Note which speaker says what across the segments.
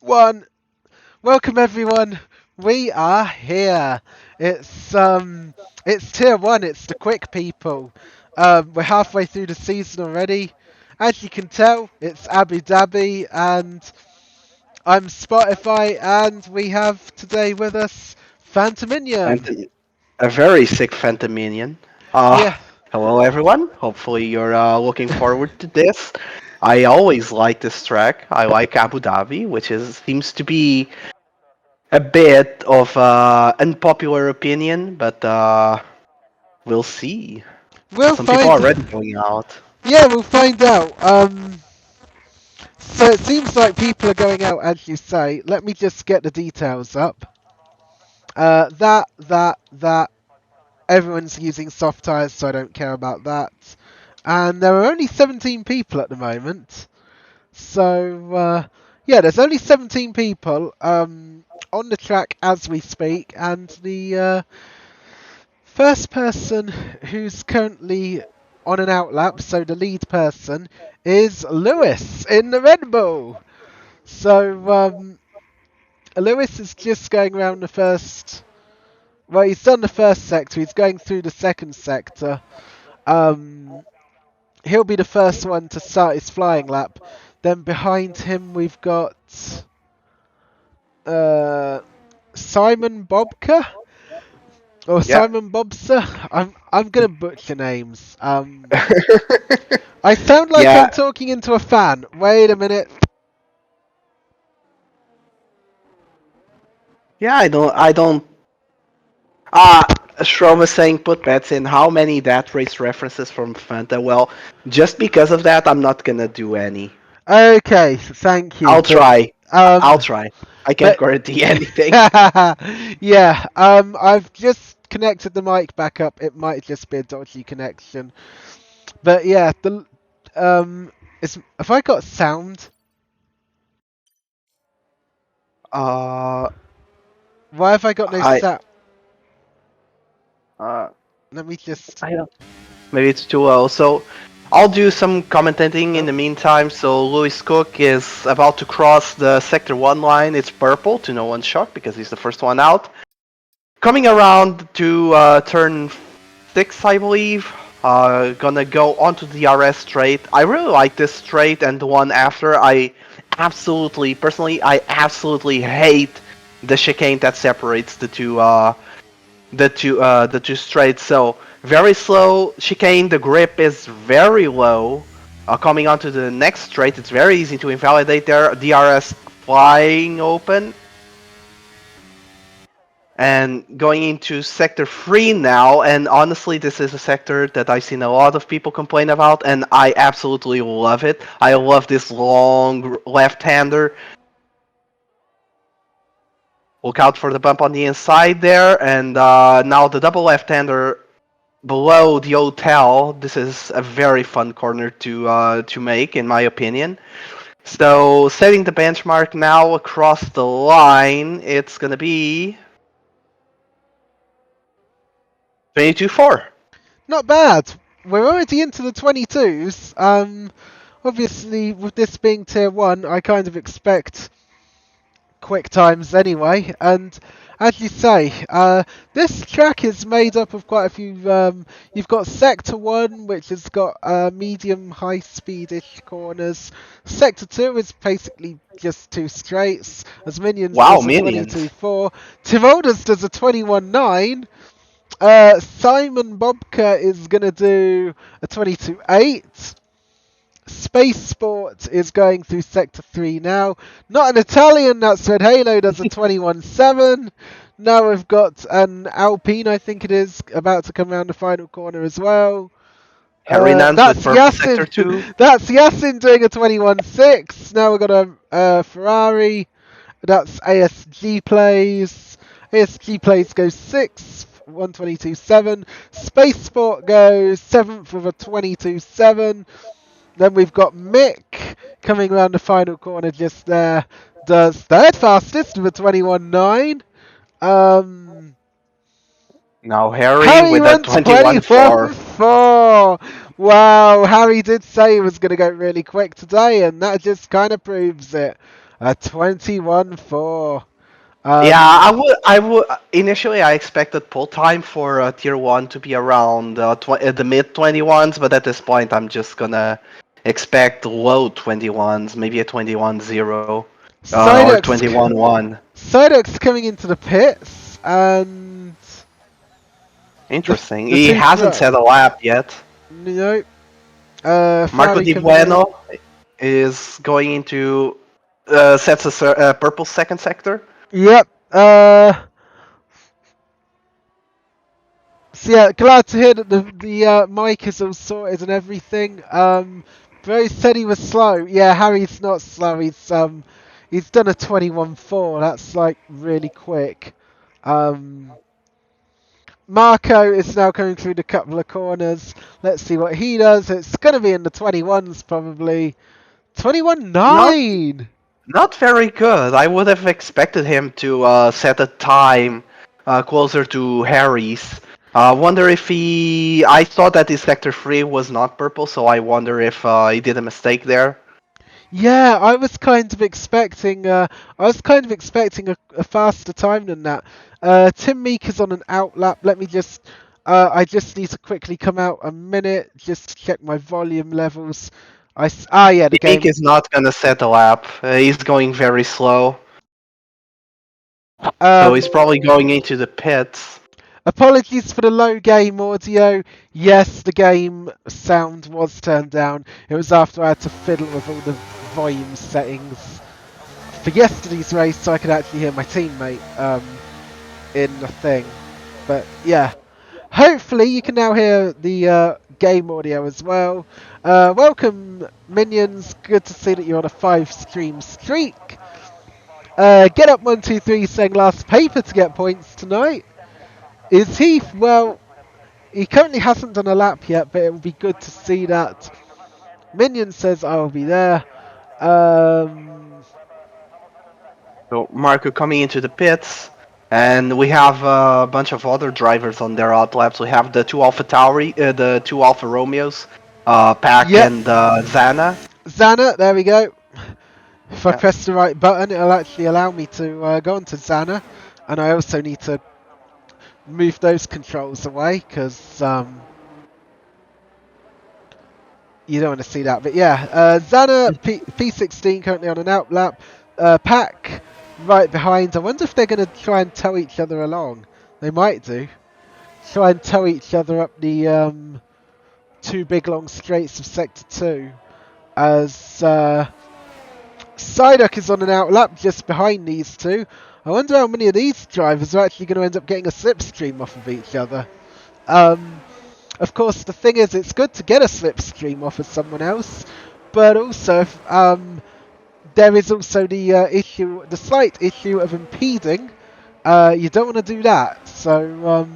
Speaker 1: One. Welcome everyone. We are here. It's tier one. It's the quick people. We're halfway through the season already. As you can tell, it's Abu Dhabi, and I'm Spotify, and we have today with us Phantominion.
Speaker 2: Phantom, a very sick Phantom minion. Uh,
Speaker 1: Yeah,
Speaker 2: Hello everyone. Hopefully you're looking forward to this. I always like this track. I like Abu Dhabi, which is seems to be a bit of unpopular opinion, but we'll see.
Speaker 1: we'll
Speaker 2: Some people
Speaker 1: find.
Speaker 2: are already going out.
Speaker 1: Yeah, we'll find out. So it seems like people are going out, as you say. Let me just get the details up. That. Everyone's using soft tires, so I don't care about that. And there are only 17 people at the moment. So, yeah, there's only 17 people on the track as we speak. And the first person who's currently on an outlap, so the lead person, is Lewis in the Red Bull. So, Lewis is just going around the first. Well, he's done the first sector. He's going through the second sector. Um, he'll be the first one to start his flying lap. Then behind him we've got uh, Simon Bobka or
Speaker 2: Yeah.
Speaker 1: Simon Bobster. I'm gonna butcher names. I sound like
Speaker 2: Yeah.
Speaker 1: I'm talking into a fan. Wait a minute.
Speaker 2: Yeah. I don't. Ah, Strom is saying put bets in. How many that race references from Fanta? Well, just because of that, I'm not gonna do any.
Speaker 1: Okay, thank you.
Speaker 2: I'll try. I'll
Speaker 1: Um,
Speaker 2: try. I can't
Speaker 1: but
Speaker 2: guarantee anything.
Speaker 1: yeah, I've just connected the mic back up. It might just be a dodgy connection. But yeah, the have I got sound?
Speaker 2: Uh,
Speaker 1: Why have I got no
Speaker 2: I
Speaker 1: sound?
Speaker 2: uh,
Speaker 1: Let me just.
Speaker 2: I don't. Maybe it's too low. So I'll do some commentating in
Speaker 1: Oh,
Speaker 2: the meantime. So Lewis Cook is about to cross the sector one line. It's purple to no one's shock because he's the first one out. Coming around to turn six, I believe. Gonna go onto the RS straight. I really like this straight and the one after. I absolutely hate the chicane that separates the two straights. So very slow chicane. The grip is very low. Coming onto the next straight, it's very easy to invalidate their DRS flying open. And going into sector 3 now, and honestly this is a sector that I've seen a lot of people complain about, and I absolutely love it. I love this long left-hander. Look out for the bump on the inside there, and now the double left-hander below the hotel. This is a very fun corner to make, in my opinion. So setting the benchmark now across the line, it's gonna be 22-4.
Speaker 1: not bad. We're already into the 22s. Obviously, with this being tier one, I kind of expect quick times anyway. And as you say, this track is made up of quite a few. You've got Sector 1, which has got medium high speedish corners. Sector 2 is basically just two straights, as Minions
Speaker 2: Wow,
Speaker 1: does a
Speaker 2: minions.
Speaker 1: 22.4. Tivolda's does a 21.9. Simon Bobka is going to do a 22.8. Space Sport is going through Sector 3 now. Not an Italian, that's Red Halo does a 21.7. Now we've got an Alpine, I think it is, about to come around the final corner as well.
Speaker 2: Harry Nuns with
Speaker 1: That's
Speaker 2: purple sector 2.
Speaker 1: Yasin. That's Yasin doing a 21.6. Now we've got a Ferrari. That's ASG plays. ASG plays goes 6th, 122.7. Space Sport goes 7th with a 22.7. Then we've got Mick coming around the final corner just there. Does third fastest with a 21.9. Um,
Speaker 2: Now Harry
Speaker 1: Harry
Speaker 2: with a
Speaker 1: went
Speaker 2: 21-4.
Speaker 1: 21.4. Wow, Harry did say he was going to go really quick today, and that just kind of proves it. A 21-4.
Speaker 2: Yeah, I
Speaker 1: Um,
Speaker 2: would. I would initially. I expected pull time for tier one to be around the mid 21s, but at this point, I'm just gonna expect low 21s, maybe a 21-0 or
Speaker 1: Psyduck's,
Speaker 2: 21-1.
Speaker 1: Psyduck's coming into the pits, and the
Speaker 2: Interesting.
Speaker 1: the
Speaker 2: He
Speaker 1: two
Speaker 2: hasn't set a lap yet.
Speaker 1: no,
Speaker 2: Marco
Speaker 1: Ferrari
Speaker 2: Di
Speaker 1: coming in.
Speaker 2: Bueno is going into sets a purple second sector.
Speaker 1: Yep. So yeah, glad to hear that the mic is all sorted and everything. Bro said he was slow. Yeah, Harry's not slow. He's done a 21-4. That's like really quick. Um, Marco is now going through the couple of corners. Let's see what he does. It's going to be in the 21s probably.
Speaker 2: Not
Speaker 1: 21-9.
Speaker 2: not very good. I would have expected him to set a time closer to Harry's. Wonder if he. I thought that his sector 3 was not purple, so I wonder if he did a mistake there.
Speaker 1: Yeah, I was kind of expecting a faster time than that. Tim Meek is on an outlap. I just need to quickly come out a minute just to check my volume levels. Yeah, the
Speaker 2: Meek
Speaker 1: game.
Speaker 2: is not gonna set a lap. He's going very slow, so he's
Speaker 1: Um,
Speaker 2: probably going into the pits.
Speaker 1: Apologies for the low game audio. Yes, the game sound was turned down. It was after I had to fiddle with all the volume settings for yesterday's race so I could actually hear my teammate in the thing. But yeah, hopefully you can now hear the game audio as well. Welcome, minions. Good to see that you're on a 5-stream streak. Get up 123 saying last paper to get points tonight. Is he? Well, he currently hasn't done a lap yet, but it would be good to see that. Minion says I will be there. Um,
Speaker 2: So Marco coming into the pits, and we have a bunch of other drivers on their out laps. We have the two Alpha Tauri, the two Alpha Romeos, Pac
Speaker 1: yep,
Speaker 2: and Zana.
Speaker 1: Xana, there we go. If I
Speaker 2: Yeah.
Speaker 1: press the right button, it'll actually allow me to go on to Xana. And I also need to move those controls away because you don't want to see that. But yeah, Xana P16 currently on an outlap. Pack right behind. I wonder if they're going to try and tow each other along. They might do. Try and tow each other up the two big long straights of Sector 2. As Psyduck is on an outlap just behind these two. I wonder how many of these drivers are actually going to end up getting a slipstream off of each other. Of course, the thing is, it's good to get a slipstream off of someone else, but also there is also the the slight issue of impeding. You don't want to do that. So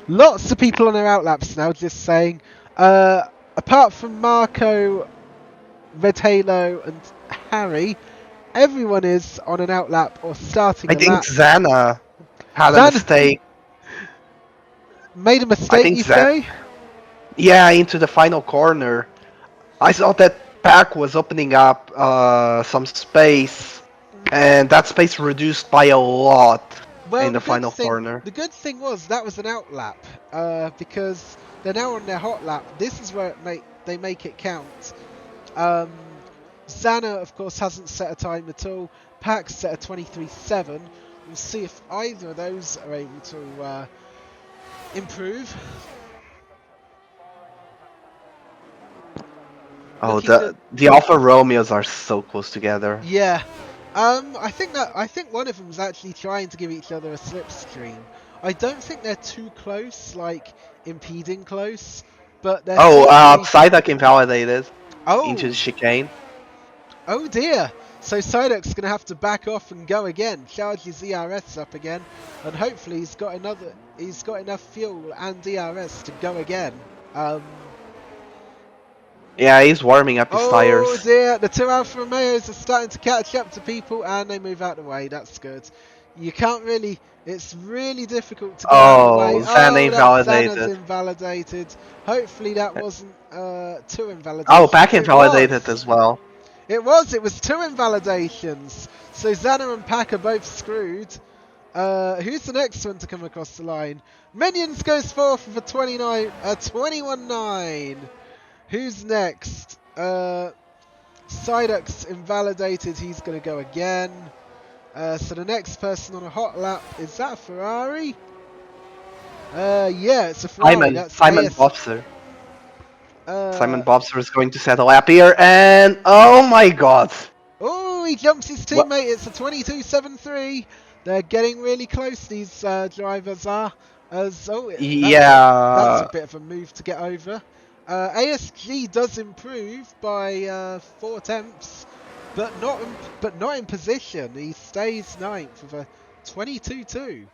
Speaker 1: lots of people on their outlaps now just saying, apart from Marco, Red Halo, and Harry, everyone is on an outlap or starting
Speaker 2: I
Speaker 1: a
Speaker 2: think
Speaker 1: lap.
Speaker 2: Zana had a
Speaker 1: Zan
Speaker 2: mistake.
Speaker 1: made a
Speaker 2: I
Speaker 1: mistake,
Speaker 2: think
Speaker 1: you say?
Speaker 2: yeah, into the final corner. I thought that Pac was opening up some space, and that space reduced by a lot
Speaker 1: Well,
Speaker 2: in the final corner.
Speaker 1: the good thing was that was an outlap, because they're now on their hot lap. This is where they make it count. Um, Xana, of course, hasn't set a time at all. Pac's set a 23.7. We'll see if either of those are able to improve.
Speaker 2: Oh,
Speaker 1: Looking good.
Speaker 2: the Alfa Romeos are so close together.
Speaker 1: Yeah. I think one of them is actually trying to give each other a slipstream. I don't think they're too close, like impeding close, but they're
Speaker 2: Oh,
Speaker 1: certainly.
Speaker 2: Psyduck invalidated into the
Speaker 1: Oh,
Speaker 2: chicane.
Speaker 1: oh dear. So Psyduck's gonna have to back off and go again, charge his ERS up again, and hopefully he's got enough fuel and ERS to go again.
Speaker 2: Yeah, he's warming up his
Speaker 1: Oh
Speaker 2: tires.
Speaker 1: dear, the two Alfa Romeos are starting to catch up to people and they move out of the way. That's good. You can't really, it's really difficult to get out of the way.
Speaker 2: Oh, Zana
Speaker 1: Oh, that Xana's
Speaker 2: invalidated.
Speaker 1: invalidated. Hopefully that wasn't too
Speaker 2: Oh,
Speaker 1: invalidated.
Speaker 2: Pac
Speaker 1: It
Speaker 2: invalidated
Speaker 1: was.
Speaker 2: as well.
Speaker 1: It was 2 invalidations. So Xana and Pack are both screwed. Who's the next one to come across the line? Minions goes forth for 21-9. Who's next? Psyduck's invalidated. He's going to go again. So the next person on a hot lap, is that a Ferrari? Yeah, it's a Ferrari. That's
Speaker 2: Simon
Speaker 1: AS.
Speaker 2: Bobster. Simon Bobster is going to set a lap here, and oh my god!
Speaker 1: Oh, he jumps his
Speaker 2: What?
Speaker 1: teammate. It's a 22.73. They're getting really close. These drivers are. That's a
Speaker 2: Yeah,
Speaker 1: bit of a move to get over. ASG does improve by 4 tenths, but not in position. He stays ninth with a 22.2.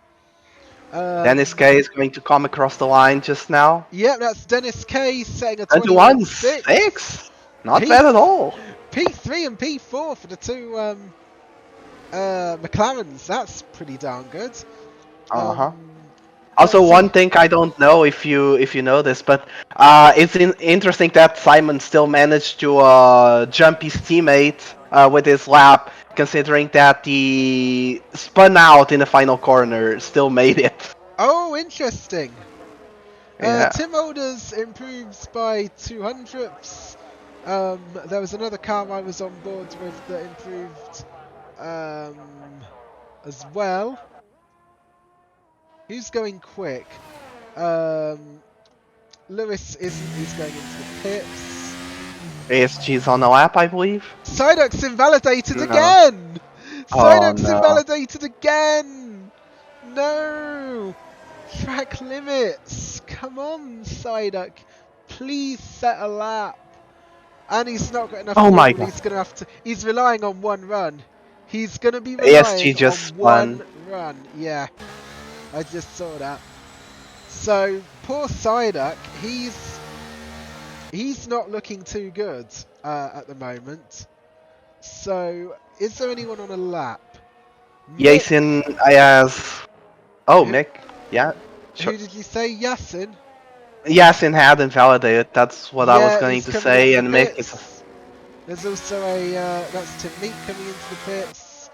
Speaker 2: Dennis K is going to come across the line just now.
Speaker 1: Yeah, that's Dennis K setting a
Speaker 2: 21.6.
Speaker 1: 21.6.
Speaker 2: Not bad at all.
Speaker 1: P3 and P4 for the two McLarens. That's pretty darn good.
Speaker 2: Uh-huh. Also, one thing I don't know if you know this, but it's interesting that Simon still managed to jump his teammate with his lap, considering that he spun out in the final corner, still made it.
Speaker 1: Oh, interesting.
Speaker 2: Yeah.
Speaker 1: Tim Olders improves by 200ths. There was another car I was on board with that improved as well. Who's going quick? Lewis isn't. He's going into the pits.
Speaker 2: ASG's on the lap, I believe.
Speaker 1: Psyduck's invalidated
Speaker 2: No.
Speaker 1: again! Psyduck's
Speaker 2: no.
Speaker 1: invalidated again! No! Track limits! Come on, Psyduck. Please set a lap. And he's not got enough
Speaker 2: Oh my
Speaker 1: fuel.
Speaker 2: God.
Speaker 1: He's gonna have to. He's relying on one run. He's gonna be relying
Speaker 2: ASG just
Speaker 1: on one
Speaker 2: spun.
Speaker 1: run. Yeah, I just saw that. So poor Psyduck. He's not looking too good at the moment. So is there anyone on a lap?
Speaker 2: Yasin Ayaz. Oh,
Speaker 1: Who-
Speaker 2: Mick. Yeah. Sure.
Speaker 1: Who did you say? Yasin?
Speaker 2: Yasin had invalidated. That's what I was
Speaker 1: Yeah,
Speaker 2: going
Speaker 1: he's
Speaker 2: to
Speaker 1: coming
Speaker 2: say,
Speaker 1: off
Speaker 2: and
Speaker 1: the
Speaker 2: Mick
Speaker 1: pits.
Speaker 2: is.
Speaker 1: There's also a that's Tim Meek coming into the pits.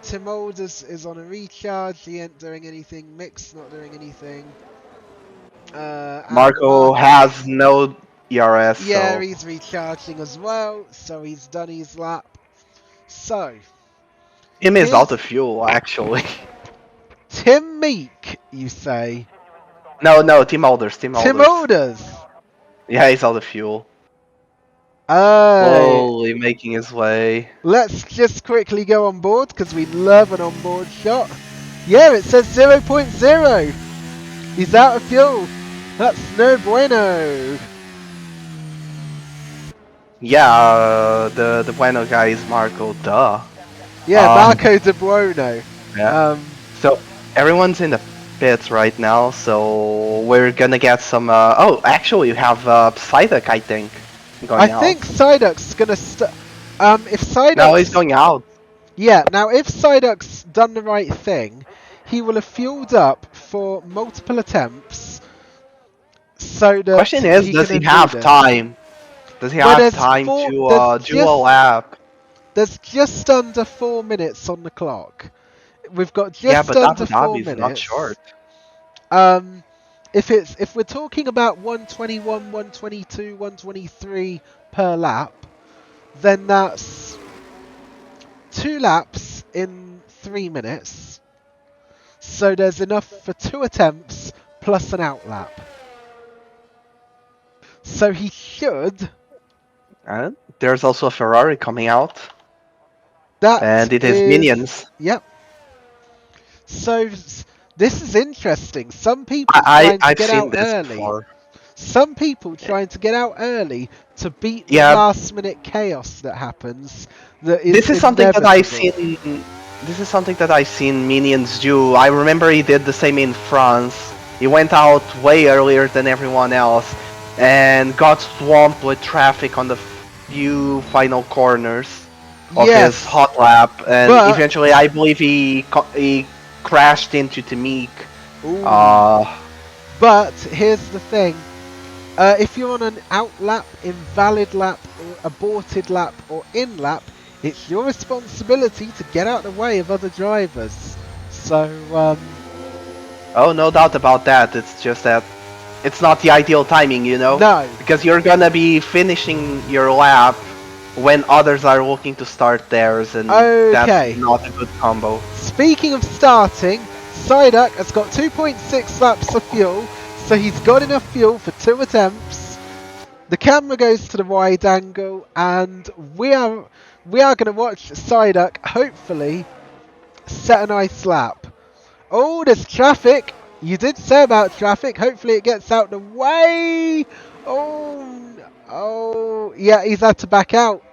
Speaker 1: Tim Olders is on a recharge. He ain't doing anything. Mick's not doing anything. And
Speaker 2: Marco has no ERS.
Speaker 1: Yeah,
Speaker 2: so.
Speaker 1: he's recharging as well. So he's done his lap. So
Speaker 2: Him is
Speaker 1: here's
Speaker 2: out of fuel, actually.
Speaker 1: Tim Meek, you say?
Speaker 2: No, Tim Alders.
Speaker 1: Tim Olders.
Speaker 2: Yeah, he's out of fuel.
Speaker 1: Alright.
Speaker 2: Slowly making his way.
Speaker 1: Let's just quickly go on board because we love an onboard shot. Yeah, it says 0.0. He's out of fuel. That's no bueno.
Speaker 2: Yeah, the Bueno guy is Marco, duh.
Speaker 1: Yeah, Marco De Buono.
Speaker 2: Yeah. So everyone's in the pits right now, so we're gonna get some. Oh, actually, you have Psyduck, I think. Going out.
Speaker 1: I think Psyduck's gonna if Psyduck.
Speaker 2: No, he's going out.
Speaker 1: Yeah, now if Psyduck's done the right thing, he will have fueled up for multiple attempts. So the
Speaker 2: Question is, does he have time? Does he have time to do a lap?
Speaker 1: There's just under 4 minutes on the clock. We've got just
Speaker 2: Yeah, but
Speaker 1: under
Speaker 2: Abu
Speaker 1: 4
Speaker 2: Dhabi is
Speaker 1: minutes.
Speaker 2: not short.
Speaker 1: If we're talking about 121, 122, 123 per lap, then that's 2 laps in 3 minutes. So there's enough for 2 attempts plus an out lap. So he should.
Speaker 2: And there's also a Ferrari coming out.
Speaker 1: That
Speaker 2: and it is Minions.
Speaker 1: Yep. So this is interesting. Some people trying to get out early.
Speaker 2: Before.
Speaker 1: Some people trying to get out early to beat the last minute chaos that happens.
Speaker 2: This is something that I've seen. This is something that I've seen Minions do. I remember he did the same in France. He went out way earlier than everyone else and got swamped with traffic on the few final corners of his hot lap, and eventually I believe he crashed into Tamik.
Speaker 1: But here's the thing. If you're on an out lap, invalid lap, or aborted lap or in lap, it's your responsibility to get out of the way of other drivers. So,
Speaker 2: Oh, no doubt about that. It's just that it's not the ideal timing, you know?
Speaker 1: no.
Speaker 2: Because you're gonna be finishing your lap when others are looking to start theirs, and
Speaker 1: Okay.
Speaker 2: that's not a good combo.
Speaker 1: Speaking of starting, Psyduck has got 2.6 laps of fuel, so he's got enough fuel for 2 attempts. The camera goes to the wide angle, and we are going to watch Psyduck hopefully set a nice lap. Oh, there's traffic. You did say about traffic. Hopefully it gets out the way. Oh, yeah, he's had to back out.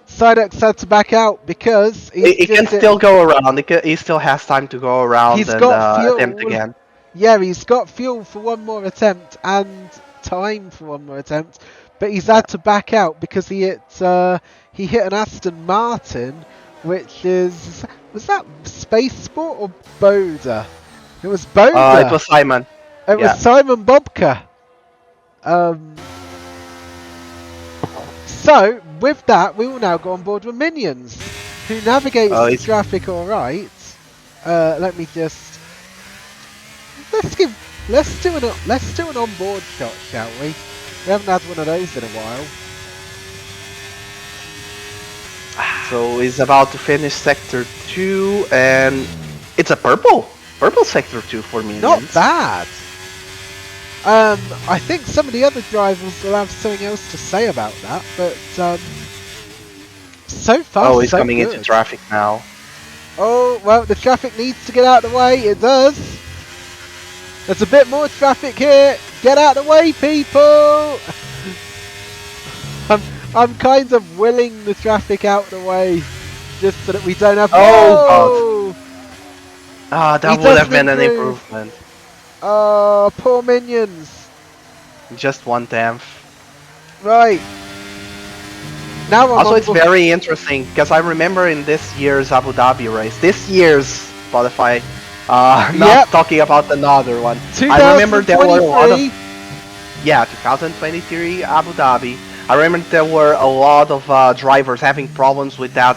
Speaker 1: Psyduck's had to back out because
Speaker 2: He can still go around. He still has time to go around
Speaker 1: He's
Speaker 2: and
Speaker 1: got fuel.
Speaker 2: attempt again.
Speaker 1: Yeah, he's got fuel for one more attempt and time for one more attempt, but he's had to back out because he hit an Aston Martin, which was that Space Sport or Boda? It was Boda.
Speaker 2: It was Simon.
Speaker 1: It was Simon Bobka. So with that, we will now go on board with Minions, who navigates the traffic all right. Let me just let's do an onboard shot, shall we? We haven't had one of those in a while.
Speaker 2: So he's about to finish sector 2, and it's a purple sector 2 for me.
Speaker 1: Not bad. I think some of the other drivers will have something else to say about that, but so far
Speaker 2: oh, he's
Speaker 1: so
Speaker 2: coming
Speaker 1: good.
Speaker 2: into traffic now.
Speaker 1: Oh, well, the traffic needs to get out of the way. It does. There's a bit more traffic here. Get out of the way, people. I'm kind of willing the traffic out of the way just so that we don't have...
Speaker 2: Oh, God. That would have been an improvement.
Speaker 1: Oh, poor Minions.
Speaker 2: Just 1/10.
Speaker 1: Right. Now
Speaker 2: also, it's very interesting because I remember in this year's Abu Dhabi race, this year's Spotify, not talking about another one. I remember there were a lot of 2023 Abu Dhabi. I remember there were a lot of drivers having problems with that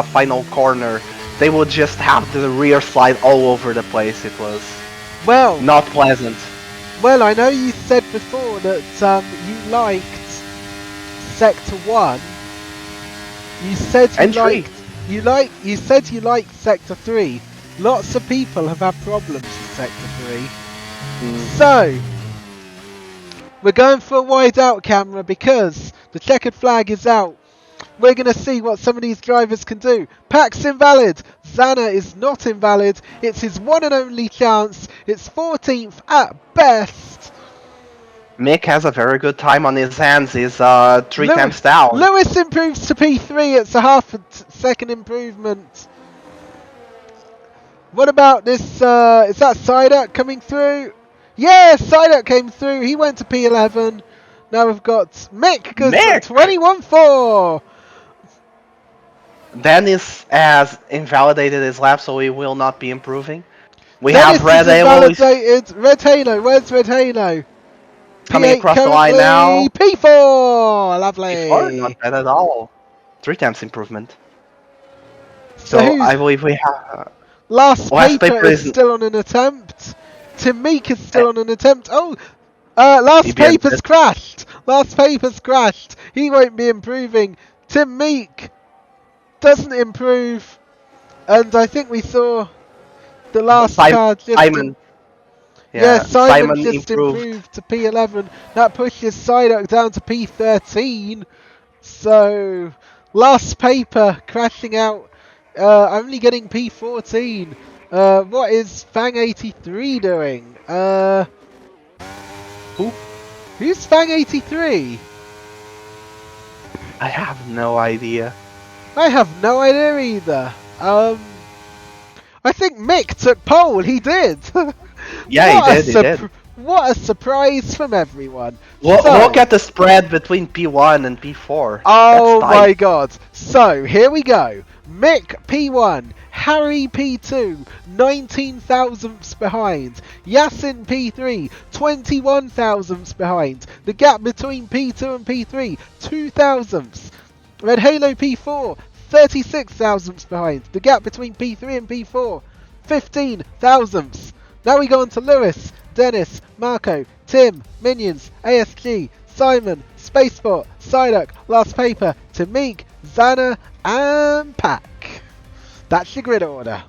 Speaker 2: final corner. They would just have the rear slide all over the place. It was not pleasant.
Speaker 1: Well, I know you said before that you liked Sector 1. You said you said you liked Sector 3. Lots of people have had problems with Sector 3. So we're going for a wide out camera because the checkered flag is out. We're going to see what some of these drivers can do. Pack's invalid. Zana is not invalid. It's his one and only chance. It's 14th at best.
Speaker 2: Mick has a very good time on his hands. He's 3 times down.
Speaker 1: Lewis improves to P3. It's a half a second improvement. What about this? Is that Psyduck coming through? Yeah, Psyduck came through. He went to P11. Now we've got Mick because 21-4.
Speaker 2: Dennis has invalidated his lap, so he will not be improving. We
Speaker 1: Dennis
Speaker 2: have Red Halo.
Speaker 1: Red Halo. Where's Red Halo?
Speaker 2: Coming across the line now.
Speaker 1: P4. Lovely.
Speaker 2: P4, not bad at all. 3 times improvement. So I believe we have.
Speaker 1: Last paper is still on an attempt. Tim Meek is still on an attempt. Oh, last paper's crashed. Last paper's crashed. He won't be improving. Tim Meek doesn't improve, and I think we saw the last car just
Speaker 2: Simon.
Speaker 1: Simon just improved to P11. That pushes Psyduck down to P13. So last paper crashing out, only getting P14. What is Fang83 doing? Who's Fang83?
Speaker 2: I have no idea.
Speaker 1: I have no idea either. I think Mick took pole. He did.
Speaker 2: Yeah, he did.
Speaker 1: What a surprise from everyone.
Speaker 2: Look at the spread between P1 and P4.
Speaker 1: Oh my god. So, here we go. Mick P1, Harry P2, 19 thousandths behind. Yasin P3, 21 thousandths behind. The gap between P2 and P3, 2 thousandths. Red Halo P4, 36 thousandths behind. The gap between P3 and P4, 15 thousandths. Now we go on to Lewis, Dennis, Marco, Tim, Minions, ASG, Simon, Spaceport, Psyduck, Last Paper, Tamik, Xana, and Pack. That's your grid order.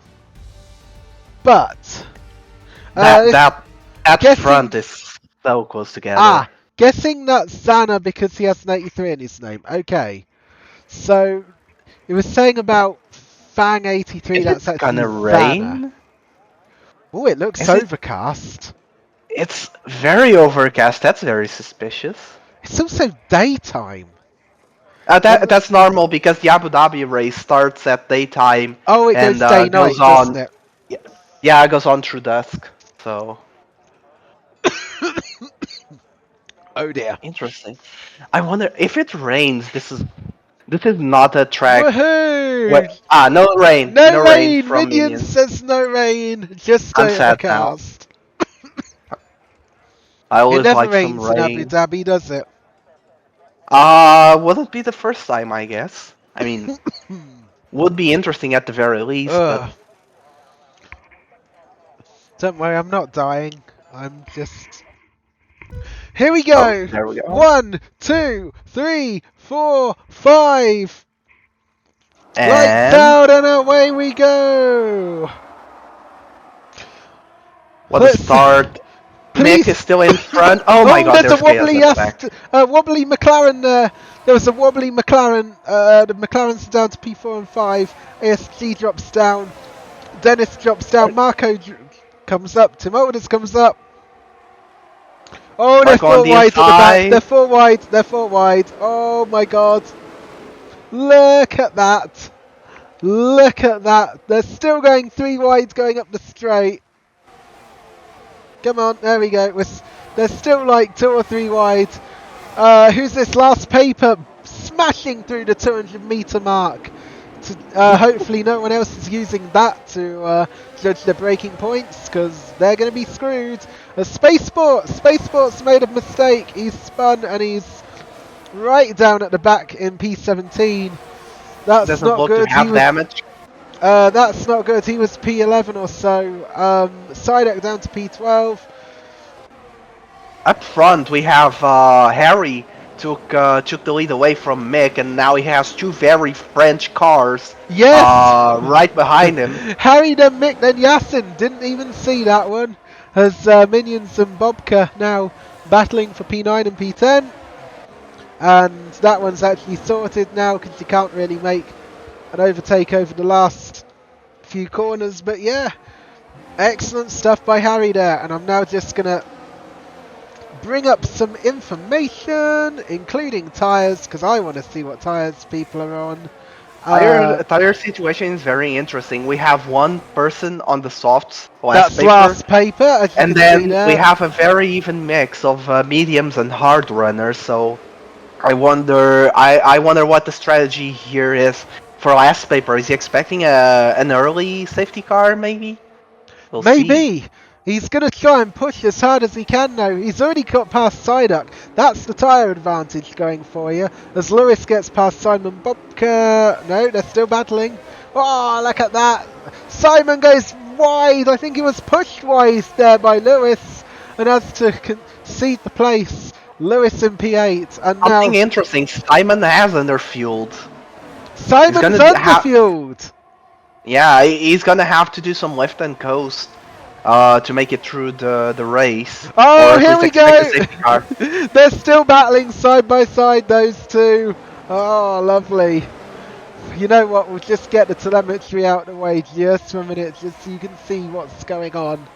Speaker 1: But
Speaker 2: That
Speaker 1: guessing,
Speaker 2: front is so close together.
Speaker 1: guessing that's Xana because he has an 83 in his name. Okay, so it was saying about Fang 83.
Speaker 2: Is
Speaker 1: That's
Speaker 2: it
Speaker 1: actually
Speaker 2: gonna
Speaker 1: Xana.
Speaker 2: rain?
Speaker 1: Oh, it looks
Speaker 2: Is it?
Speaker 1: overcast.
Speaker 2: It's very overcast. That's very suspicious.
Speaker 1: It's also daytime.
Speaker 2: That's normal because the Abu Dhabi race starts at daytime
Speaker 1: Oh, it
Speaker 2: and
Speaker 1: goes day
Speaker 2: goes
Speaker 1: night, doesn't
Speaker 2: on.
Speaker 1: it?
Speaker 2: Yeah, yeah, it goes on through dusk. So
Speaker 1: Oh dear.
Speaker 2: interesting. I wonder if it rains. This is not a track.
Speaker 1: Woohoo!
Speaker 2: What? No rain.
Speaker 1: No
Speaker 2: No rain
Speaker 1: rain!
Speaker 2: from
Speaker 1: Minions
Speaker 2: minions.
Speaker 1: says no rain. Just
Speaker 2: I'm sad now.
Speaker 1: overcast.
Speaker 2: I
Speaker 1: It
Speaker 2: always
Speaker 1: never
Speaker 2: like some
Speaker 1: rains in Abu
Speaker 2: rain.
Speaker 1: Dhabi, does it?
Speaker 2: Wouldn't be the first time, I guess. I mean, would be interesting at the very least, but
Speaker 1: Ugh. Don't worry, I'm not dying. I'm just. Here we
Speaker 2: oh,
Speaker 1: go!
Speaker 2: there we go.
Speaker 1: 1, 2, 3, 4, 5! Lights
Speaker 2: And
Speaker 1: out and away we go!
Speaker 2: what a
Speaker 1: Let's
Speaker 2: start. Mick is
Speaker 1: please.
Speaker 2: still in front. Oh my
Speaker 1: Oh,
Speaker 2: god,
Speaker 1: there's a
Speaker 2: there's chaos
Speaker 1: wobbly
Speaker 2: at the back.
Speaker 1: wobbly McLaren there. There was a wobbly McLaren. The McLaren's down to P4 and 5. ASG drops down. Dennis drops down. Marco comes up. Tim Olders comes up. Oh, they're
Speaker 2: Marco on
Speaker 1: 4
Speaker 2: the
Speaker 1: wide at the back.
Speaker 2: inside.
Speaker 1: They're 4 wide. They're 4 wide. Oh my god. Look at that. Look at that. They're still going 3 wide going up the straight. Come on, there we go. They're still like 2 or 3 wide. Who's this? Last Paper smashing through the 200-meter mark. Hopefully no one else is using that to judge their braking points, because they're going to be screwed. Spaceport's made a mistake. He's spun and he's right down at the back in P17. That's
Speaker 2: Doesn't
Speaker 1: not
Speaker 2: look
Speaker 1: good.
Speaker 2: to have damage.
Speaker 1: That's not good. He was P11 or so. Psyduck down to P12.
Speaker 2: Up front, we have Harry took the lead away from Mick, and now he has 2 very French cars
Speaker 1: Yes!
Speaker 2: right behind him.
Speaker 1: Harry, then Mick, then Yasin. Didn't even see that one. As Minions and Bobka now battling for P9 and P10. And that one's actually sorted now because you can't really make an overtake over the last few corners. But yeah, excellent stuff by Harry there. And I'm now just going to bring up some information, including tyres, because I want to see what tyres people are on.
Speaker 2: Tire situation is very interesting. We have one person on the softs,
Speaker 1: That's Last Paper, as you
Speaker 2: and
Speaker 1: can
Speaker 2: then
Speaker 1: see there.
Speaker 2: we have a very even mix of mediums and hard runners. So I wonder what the strategy here is for Last Paper. Is he expecting an early safety car? Maybe. We'll
Speaker 1: Maybe.
Speaker 2: see.
Speaker 1: He's going to try and push as hard as he can now. He's already got past Psyduck. That's the tyre advantage going for you. As Lewis gets past Simon Bobka. No, they're still battling. Oh, look at that. Simon goes wide. I think he was pushed wide there by Lewis. And has to concede the place. Lewis in P8. And
Speaker 2: Something
Speaker 1: now
Speaker 2: interesting. Simon has underfueled.
Speaker 1: Simon's underfueled.
Speaker 2: Yeah, he's gonna have to do some lift and coast to make it through the race.
Speaker 1: Oh,
Speaker 2: or at
Speaker 1: here
Speaker 2: least
Speaker 1: we
Speaker 2: expect a
Speaker 1: go!
Speaker 2: safety car.
Speaker 1: They're still battling side by side, those two. Oh, lovely. You know what? We'll just get the telemetry out of the way just for a minute, just so you can see what's going on.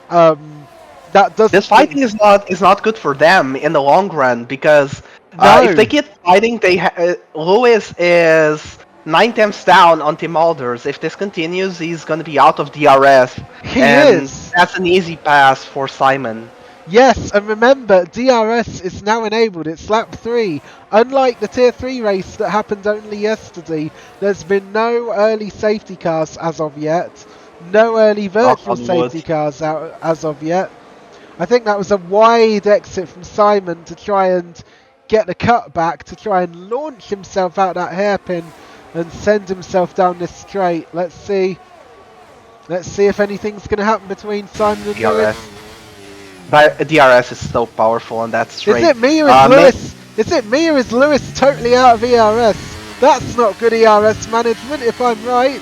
Speaker 1: That doesn't.
Speaker 2: This fighting is not good for them in the long run because
Speaker 1: No.
Speaker 2: if they keep fighting, Lewis is 9 temps down on Tim Alders. If this continues, he's gonna be out of DRS,
Speaker 1: He
Speaker 2: and
Speaker 1: is.
Speaker 2: that's an easy pass for Simon.
Speaker 1: Yes, and remember, DRS is now enabled. It's lap 3. Unlike the Tier 3 race that happened only yesterday, there's been no early safety cars as of yet. No early
Speaker 2: Knock
Speaker 1: virtual
Speaker 2: on wood.
Speaker 1: safety cars out as of yet. I think that was a wide exit from Simon to try and get the cut back, to try and launch himself out that hairpin and send himself down this straight. Let's see. Let's see if anything's going to happen between Simon and Lewis.
Speaker 2: DRS. But DRS is so powerful on that straight.
Speaker 1: Is it me or is Lewis? Is it me or is Lewis totally out of ERS? That's not good ERS management, if I'm right.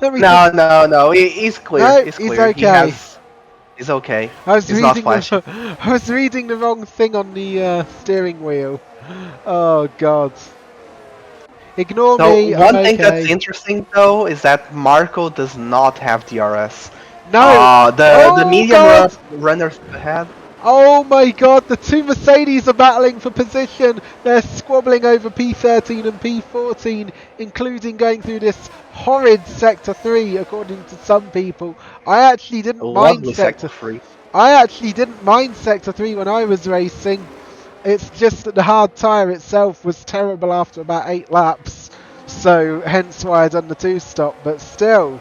Speaker 1: Let me
Speaker 2: No,
Speaker 1: just...
Speaker 2: no. He's clear.
Speaker 1: No,
Speaker 2: He's
Speaker 1: he's
Speaker 2: clear.
Speaker 1: okay.
Speaker 2: He's okay.
Speaker 1: I was
Speaker 2: He's not
Speaker 1: reading
Speaker 2: flashing.
Speaker 1: I was reading the wrong thing on the steering wheel. Oh god. Ignore
Speaker 2: So
Speaker 1: me. I'm
Speaker 2: one thing that's
Speaker 1: okay.
Speaker 2: interesting though is that Marco does not have DRS.
Speaker 1: No.
Speaker 2: The
Speaker 1: Oh
Speaker 2: medium
Speaker 1: god.
Speaker 2: runners ahead.
Speaker 1: Oh my god, the two Mercedes are battling for position. They're squabbling over P13 and P14, including going through this horrid Sector 3, according to some people. I actually
Speaker 2: A
Speaker 1: didn't mind
Speaker 2: lovely
Speaker 1: Sector...
Speaker 2: sector 3.
Speaker 1: I actually didn't mind Sector 3 when I was racing. It's just that the hard tyre itself was terrible after about 8 laps. So, hence why I done the 2-stop, but still.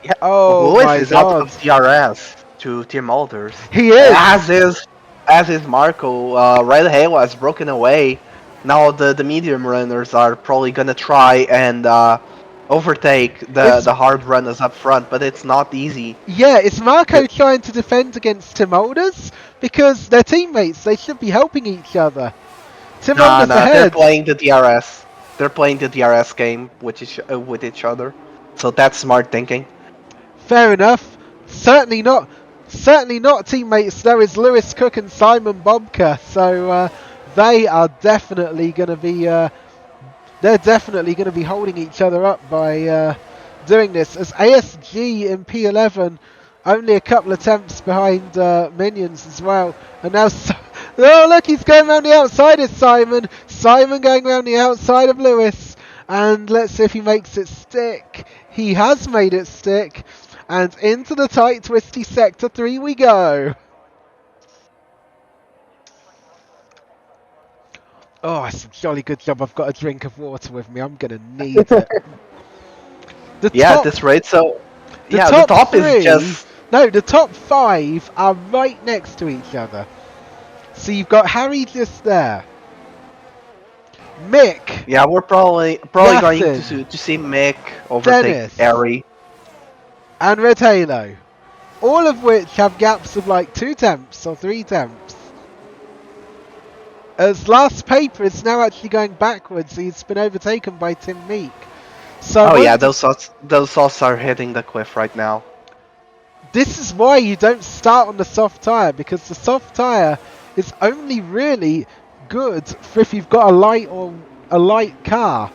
Speaker 2: Yeah.
Speaker 1: Oh
Speaker 2: Lewis
Speaker 1: my
Speaker 2: is out
Speaker 1: god.
Speaker 2: of DRS to Team Alders.
Speaker 1: He is!
Speaker 2: As is Marco. Red Halo has broken away. Now the medium runners are probably gonna try and overtake
Speaker 1: It's
Speaker 2: the hard runners up front, but it's not easy.
Speaker 1: Yeah, is Marco trying to defend against Tim Alders? Because they're teammates, they should be helping each other. Tim
Speaker 2: Nah,
Speaker 1: Alders
Speaker 2: nah, they're
Speaker 1: ahead.
Speaker 2: playing the DRS. They're playing the DRS game with each other. So that's smart thinking.
Speaker 1: Fair enough. Certainly not teammates though, is Lewis Cook and Simon Bobka. So they are definitely gonna be they're definitely gonna be holding each other up by doing this. As ASG in P11 only a couple attempts behind Minions as well. And now oh look, he's going around the outside of Simon. Simon going around the outside of Lewis. And let's see if he makes it stick. He has made it stick. And into the tight, twisty Sector 3 we go. Oh, it's a jolly good job I've got a drink of water with me. I'm going to need it.
Speaker 2: This race, so...
Speaker 1: The
Speaker 2: yeah,
Speaker 1: top
Speaker 2: the top
Speaker 1: three,
Speaker 2: is just...
Speaker 1: No, the top 5 are right next to each other. So you've got Harry just there. Mick.
Speaker 2: Yeah, we're probably going to see Mick overtake
Speaker 1: Dennis.
Speaker 2: Ari.
Speaker 1: And Red Halo. All of which have gaps of like 2 temps or 3 temps. As Last Paper is now actually going backwards, he's been overtaken by Tim Meek. So
Speaker 2: oh yeah, those sauce are hitting the cliff right now.
Speaker 1: This is why you don't start on the soft tyre, because the soft tyre is only really good for if you've got a light car.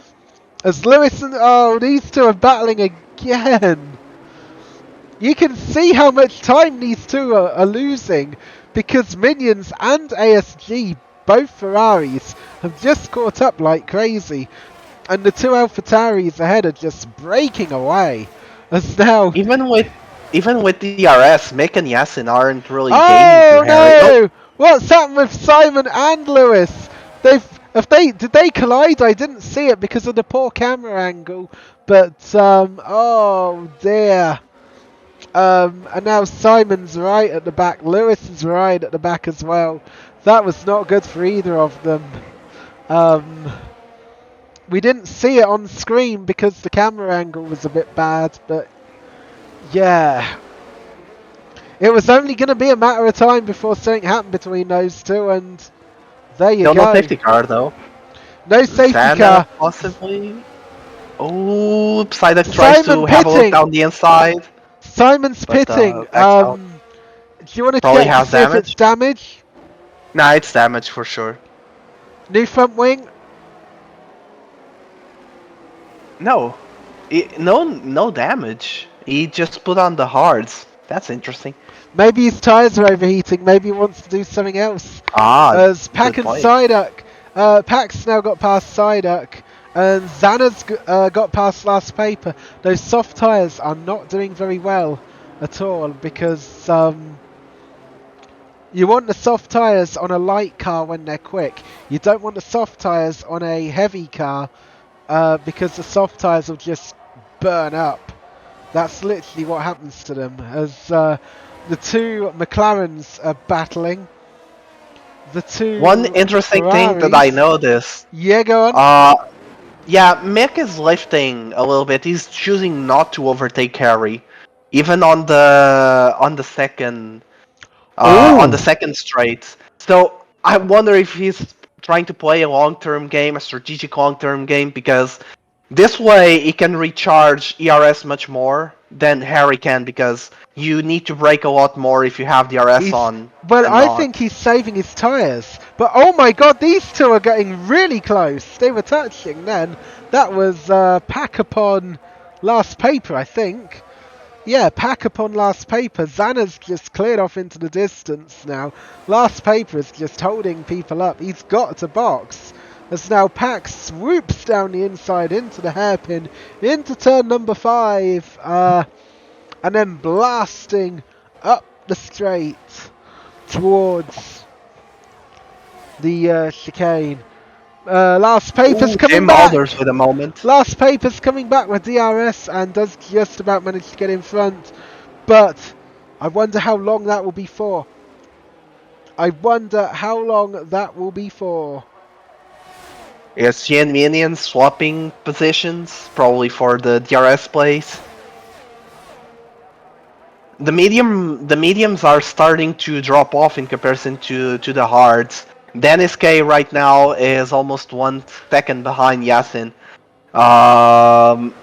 Speaker 1: As Lewis and these two are battling again. You can see how much time these two are losing, because Minions and ASG, both Ferraris, have just caught up like crazy. And the two AlphaTauris ahead are just breaking away. As now...
Speaker 2: Even with DRS, Mick and Yasin aren't really gaining
Speaker 1: Oh
Speaker 2: to Harry.
Speaker 1: no! What's happened with Simon and Lewis? Did they collide? I didn't see it because of the poor camera angle. But oh dear. And now Simon's right at the back. Lewis is right at the back as well. That was not good for either of them. We didn't see it on screen because the camera angle was a bit bad, but yeah. It was only going to be a matter of time before something happened between those two, and there you go.
Speaker 2: No safety car though.
Speaker 1: No safety car.
Speaker 2: Possibly. Oh, Psyduck tries to have a look down the inside.
Speaker 1: Simon's pitting. Do you want to check to see if it's damage?
Speaker 2: Nah, it's damage for sure.
Speaker 1: New front wing?
Speaker 2: No. No damage. He just put on the hards. That's interesting.
Speaker 1: Maybe his tyres are overheating. Maybe he wants to do something else. As Pack and Psyduck. Pack's now got past Psyduck. And Xana's got past Last Paper. Those soft tyres are not doing very well at all, because You want the soft tyres on a light car when they're quick. You don't want the soft tyres on a heavy car because the soft tyres will just burn up. That's literally what happens to them. As the two McLarens are battling, the
Speaker 2: One
Speaker 1: two
Speaker 2: interesting thing that I
Speaker 1: Ferraris.
Speaker 2: noticed,
Speaker 1: Yeah, go on.
Speaker 2: uh, yeah, Mick is lifting a little bit. He's choosing not to overtake Harry, even on the second on the
Speaker 1: Oh,
Speaker 2: second straight. So I wonder if he's trying to play a long-term game, a strategic long-term game, because this way he can recharge ERS much more than Harry can, because you need to brake a lot more if you have DRS
Speaker 1: he's.
Speaker 2: on
Speaker 1: Well,
Speaker 2: and
Speaker 1: I think
Speaker 2: not.
Speaker 1: he's saving his tyres. But oh my god, these two are getting really close. They were touching then. That was pack upon last paper, I think. Yeah, pack upon last paper. Xana's just cleared off into the distance now. Last paper is just holding people up. He's got to box. As now Pack swoops down the inside into the hairpin, into turn number 5, and then blasting up the straight towards the chicane. Last paper's
Speaker 2: Ooh,
Speaker 1: coming
Speaker 2: Tim
Speaker 1: back.
Speaker 2: Alders with a moment.
Speaker 1: Last paper's coming back with DRS and does just about manage to get in front. But I wonder how long that will be for. I wonder how long that will be for.
Speaker 2: ESG and Minions swapping positions, probably for the DRS place. The mediums are starting to drop off in comparison to the hards. Dennis K right now is almost 1 second behind Yasin. Um,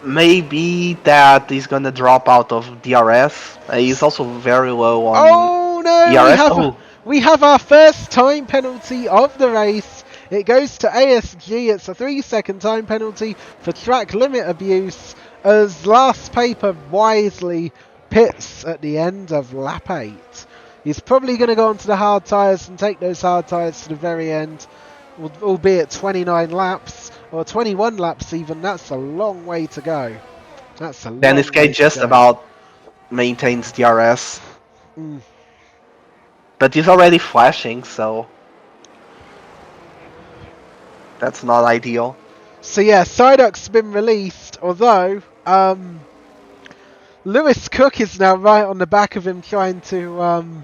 Speaker 2: Maybe that he's gonna drop out of DRS. He's also very low on
Speaker 1: Oh no,
Speaker 2: ERS. Oh,
Speaker 1: we have our first time penalty of the race. It goes to ASG. It's a 3-second time penalty for track limit abuse as last paper wisely pits at the end of lap 8. He's probably going to go onto the hard tyres and take those hard tyres to the very end, albeit 29 laps or 21 laps even. That's a long way to go. That's a
Speaker 2: Dennis
Speaker 1: long
Speaker 2: K
Speaker 1: way to
Speaker 2: just
Speaker 1: go.
Speaker 2: about maintains DRS,
Speaker 1: Mm.
Speaker 2: but he's already flashing, so that's not ideal.
Speaker 1: So yeah, Psyduck's been released, although Lewis Cook is now right on the back of him trying to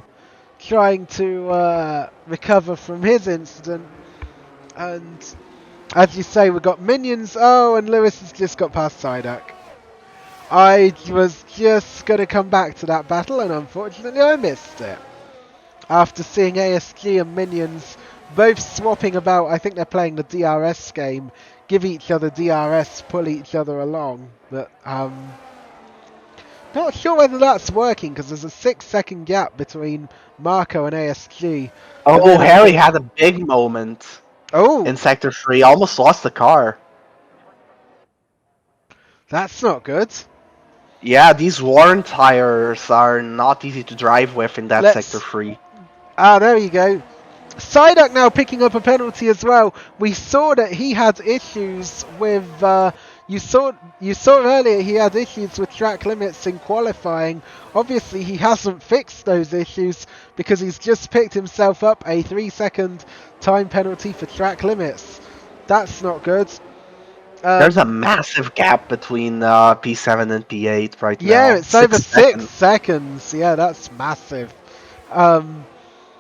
Speaker 1: recover from his incident. And as you say, we've got minions. Oh, and Lewis has just got past Psyduck. I was just going to come back to that battle, and unfortunately I missed it. After seeing ASG and minions both swapping about, I think they're playing the DRS game, give each other DRS, pull each other along. But not sure whether that's working because there's a 6-second gap between Marco and ASG. And
Speaker 2: Oh,
Speaker 1: then I
Speaker 2: Harry
Speaker 1: think,
Speaker 2: had a big moment
Speaker 1: oh,
Speaker 2: in Sector 3, almost lost the car.
Speaker 1: that's not good.
Speaker 2: Yeah, these worn tires are not easy to drive with in that Sector
Speaker 1: Let's,
Speaker 2: 3.
Speaker 1: there you go. Psyduck now picking up a penalty as well. We saw that he had issues with. You saw earlier he had issues with track limits in qualifying. Obviously, he hasn't fixed those issues because he's just picked himself up a 3-second time penalty for track limits. That's not good.
Speaker 2: There's a massive gap between P7 and P8 right
Speaker 1: Yeah,
Speaker 2: now.
Speaker 1: it's over
Speaker 2: 6
Speaker 1: 6
Speaker 2: seconds.
Speaker 1: seconds. Yeah, that's massive.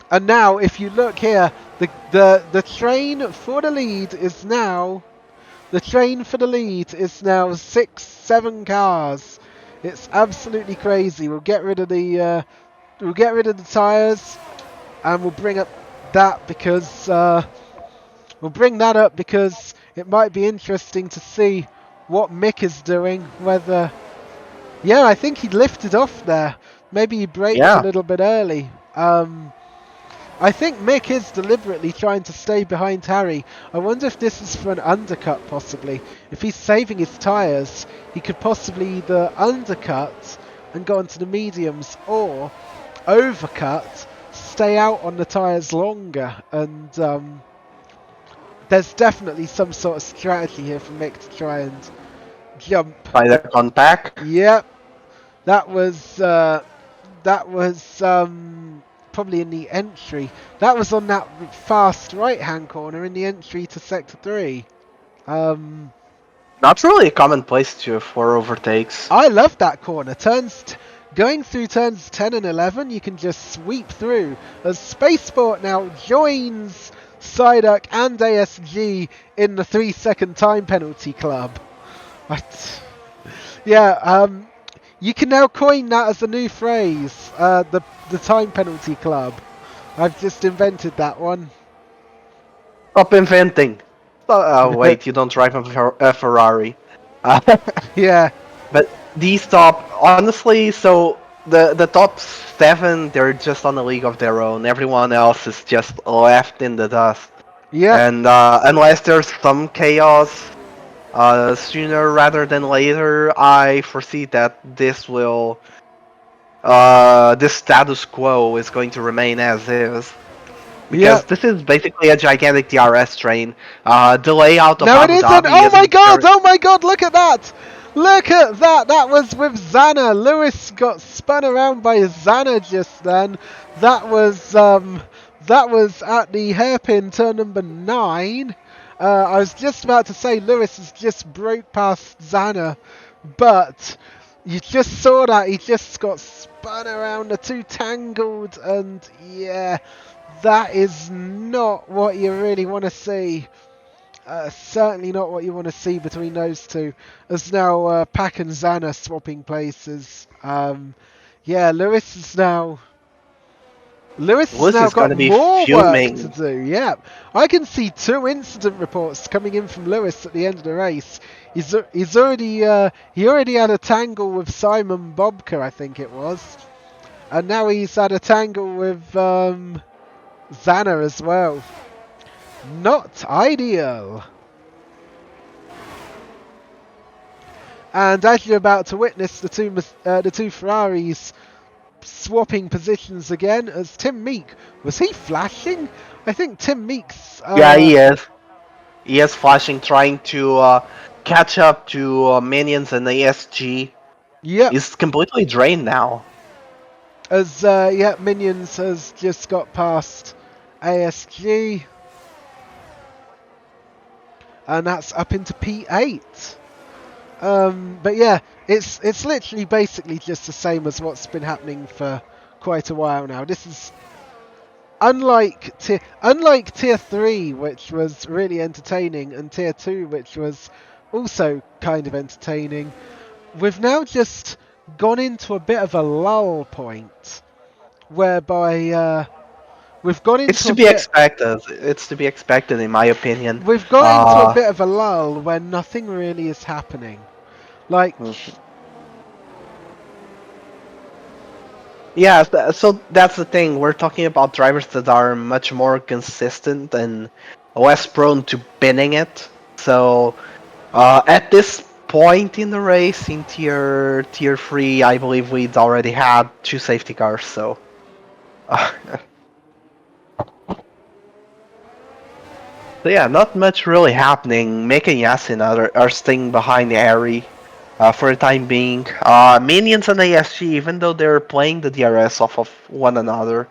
Speaker 1: And now, if you look here, the train for the lead is now 6-7 cars. It's absolutely crazy. We'll get rid of the tires, and we'll bring up that because it might be interesting to see what Mick is doing. Whether I think he lifted off there. Maybe he braked a
Speaker 2: Yeah,
Speaker 1: little bit early. I think Mick is deliberately trying to stay behind Harry. I wonder if this is for an undercut, possibly. If he's saving his tyres, he could possibly either undercut and go onto the mediums, or overcut, stay out on the tyres longer. And there's definitely some sort of strategy here for Mick to try and jump.
Speaker 2: by the contact.
Speaker 1: Yep, that was probably in the entry. That was on that fast right-hand corner in the entry to Sector 3.
Speaker 2: Not really a common place for overtakes.
Speaker 1: I love that corner. Going through turns 10 and 11, you can just sweep through. As Spaceport now joins Psyduck and ASG in the 3-second time penalty club. Yeah, you can now coin that as a new phrase, the time penalty club. I've just invented that one.
Speaker 2: Stop inventing. Wait, you don't drive a Ferrari.
Speaker 1: Yeah.
Speaker 2: But these honestly, so the top 7, they're just on a league of their own. Everyone else is just left in the dust.
Speaker 1: Yep.
Speaker 2: And unless there's some chaos, sooner rather than later, I foresee that this status quo is going to remain as is. Because
Speaker 1: Yep.
Speaker 2: this is basically a gigantic DRS train. The layout of
Speaker 1: No, it
Speaker 2: Abu
Speaker 1: isn't.
Speaker 2: Dhabi
Speaker 1: Oh my
Speaker 2: isn't
Speaker 1: god!
Speaker 2: very...
Speaker 1: Oh my god! Look at that! Look at that! That was with Zanna. Lewis got spun around by Zanna just then. That was at the hairpin turn number 9. I was just about to say Lewis has just broke past Zanna, but you just saw that he just got spun around. The two tangled, and yeah, that is not what you really want to see. Certainly not what you want to see between those two. As now Pack and Zanna swapping places. Yeah, Lewis has now
Speaker 2: Lewis is going
Speaker 1: got
Speaker 2: to be
Speaker 1: more work to
Speaker 2: fuming.
Speaker 1: do. Yeah, I can see 2 incident reports coming in from Lewis at the end of the race. He's already he already had a tangle with Simon Bobka, I think it was, and now he's had a tangle with Zanna as well. Not ideal. And as you're about to witness the two Ferraris swapping positions again, as Tim Meek, was he flashing? I think Tim Meek's.
Speaker 2: Yeah, he is. He is flashing, trying to catch up to Minions and ASG.
Speaker 1: Yep.
Speaker 2: He's completely drained now.
Speaker 1: As Minions has just got past ASG, and that's up into P8. But yeah, it's literally basically just the same as what's been happening for quite a while now. This is unlike tier 3, which was really entertaining, and tier 2, which was also kind of entertaining. We've now just gone into a bit of a lull point, whereby we've gone into
Speaker 2: It's to be expected. It's to be expected, in my opinion.
Speaker 1: We've gone into a bit of a lull where nothing really is happening. Like,
Speaker 2: yeah, so that's the thing. We're talking about drivers that are much more consistent and less prone to binning it. So, at this point in the race, in tier 3, I believe we'd already had 2 safety cars. So, so yeah, not much really happening. Mick and Yasin are staying behind Ari. For the time being, Minions and ASG, even though they're playing the DRS off of one another,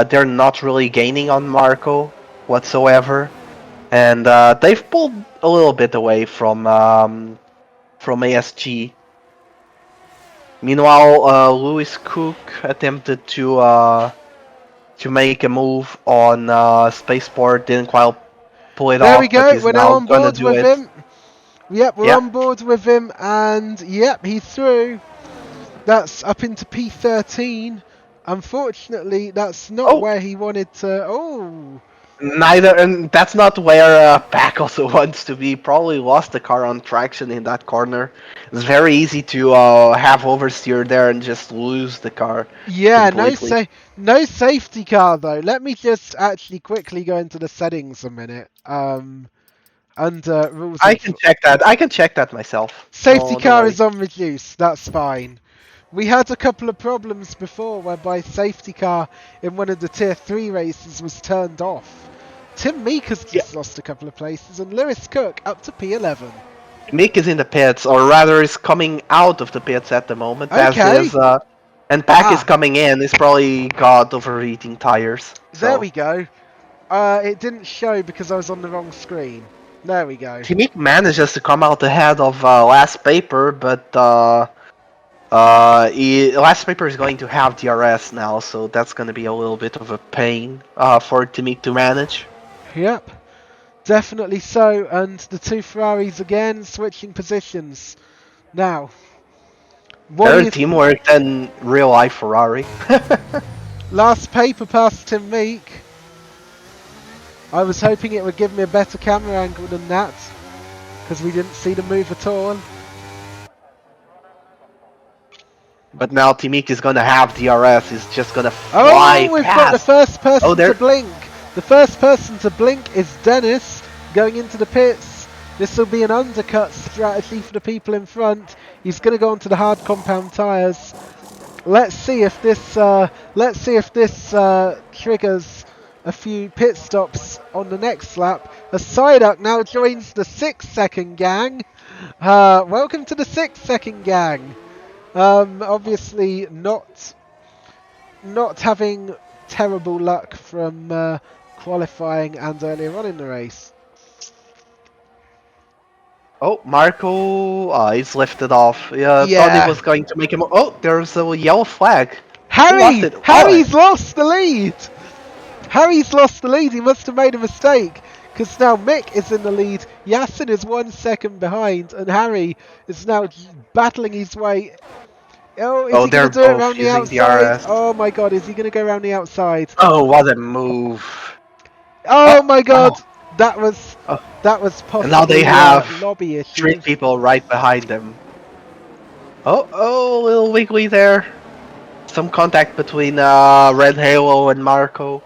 Speaker 2: they're not really gaining on Marco whatsoever, and they've pulled a little bit away from ASG. Meanwhile, Lewis Cook attempted to make a move on Spaceport, didn't quite pull it
Speaker 1: there we
Speaker 2: off, but
Speaker 1: go.
Speaker 2: he's
Speaker 1: We're now
Speaker 2: now
Speaker 1: on
Speaker 2: gonna
Speaker 1: board
Speaker 2: do
Speaker 1: with
Speaker 2: it.
Speaker 1: him. Yep, we're
Speaker 2: Yeah.
Speaker 1: on board with him, and yep, he's through. That's up into P13. Unfortunately, that's not where he wanted to. Oh.
Speaker 2: Neither, and that's not where Pack also wants to be. Probably lost the car on traction in that corner. It's very easy to have oversteer there and just lose the car.
Speaker 1: Yeah,
Speaker 2: completely.
Speaker 1: no safety car though. Let me just actually quickly go into the settings a minute. Under rules
Speaker 2: I
Speaker 1: and
Speaker 2: can check that. I can check that myself.
Speaker 1: safety
Speaker 2: Don't
Speaker 1: car
Speaker 2: worry.
Speaker 1: is on reduce. That's fine. We had a couple of problems before whereby safety car in one of the tier 3 races was turned off. Tim Meek has just lost a couple of places, and Lewis Cook up to P11.
Speaker 2: Mick is in the pits, or rather is coming out of the pits at the moment,
Speaker 1: Okay.
Speaker 2: And Pack is coming in. He's probably got overheating tires.
Speaker 1: There
Speaker 2: So
Speaker 1: we go. It didn't show because I was on the wrong screen. There we go.
Speaker 2: Timik manages to come out ahead of Last Paper, but Last Paper is going to have DRS now, so that's going to be a little bit of a pain for Timik to manage.
Speaker 1: Yep, definitely so. And the two Ferraris again switching positions. Now, what do
Speaker 2: Better
Speaker 1: you
Speaker 2: teamwork than real life Ferrari.
Speaker 1: Last Paper past Tim Meek. I was hoping it would give me a better camera angle than that, because we didn't see the move at all.
Speaker 2: But now Timik is going to have DRS. He's just going to fly
Speaker 1: Oh, we've
Speaker 2: past.
Speaker 1: got the first person
Speaker 2: there.
Speaker 1: to blink. The first person to blink is Dennis going into the pits. This will be an undercut strategy for the people in front. He's going to go onto the hard compound tyres. Let's see if this triggers a few pit stops on the next lap. A Psyduck now joins the 6-second gang. Welcome to the 6-second gang. Obviously not having terrible luck from qualifying and earlier on in the race.
Speaker 2: Oh, Marco, he's lifted off. Yeah, thought he
Speaker 1: Yeah.
Speaker 2: was going to make him. Oh, there's a yellow flag.
Speaker 1: Harry!
Speaker 2: Lost it.
Speaker 1: Harry's lost the lead! Harry's lost the lead. He must have made a mistake. Because now Mick is in the lead. Yasin is 1 second behind. And Harry is now battling his way. Oh, is he going to do it around the outside? Oh my god, is he going to go around the outside?
Speaker 2: Oh, what a move.
Speaker 1: Oh my god! Oh. That was possibly
Speaker 2: and now they have
Speaker 1: lobby issue.
Speaker 2: 3 people right behind them. Oh, a little wiggly there. Some contact between Red Halo and Marco.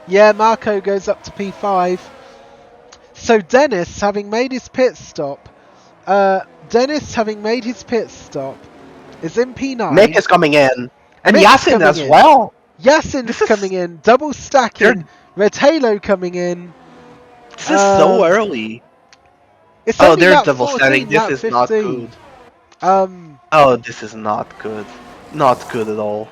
Speaker 1: Yeah, Marco goes up to P5. So Dennis, having made his pit stop, is in P9.
Speaker 2: Mick is coming in. And
Speaker 1: Mick's
Speaker 2: Yasin as well.
Speaker 1: Yasin's coming in. Double stacking. Red Halo coming in.
Speaker 2: This is so early.
Speaker 1: It's
Speaker 2: they're double stacking. This is 15. Not good. Oh, this is not good. Not good at all.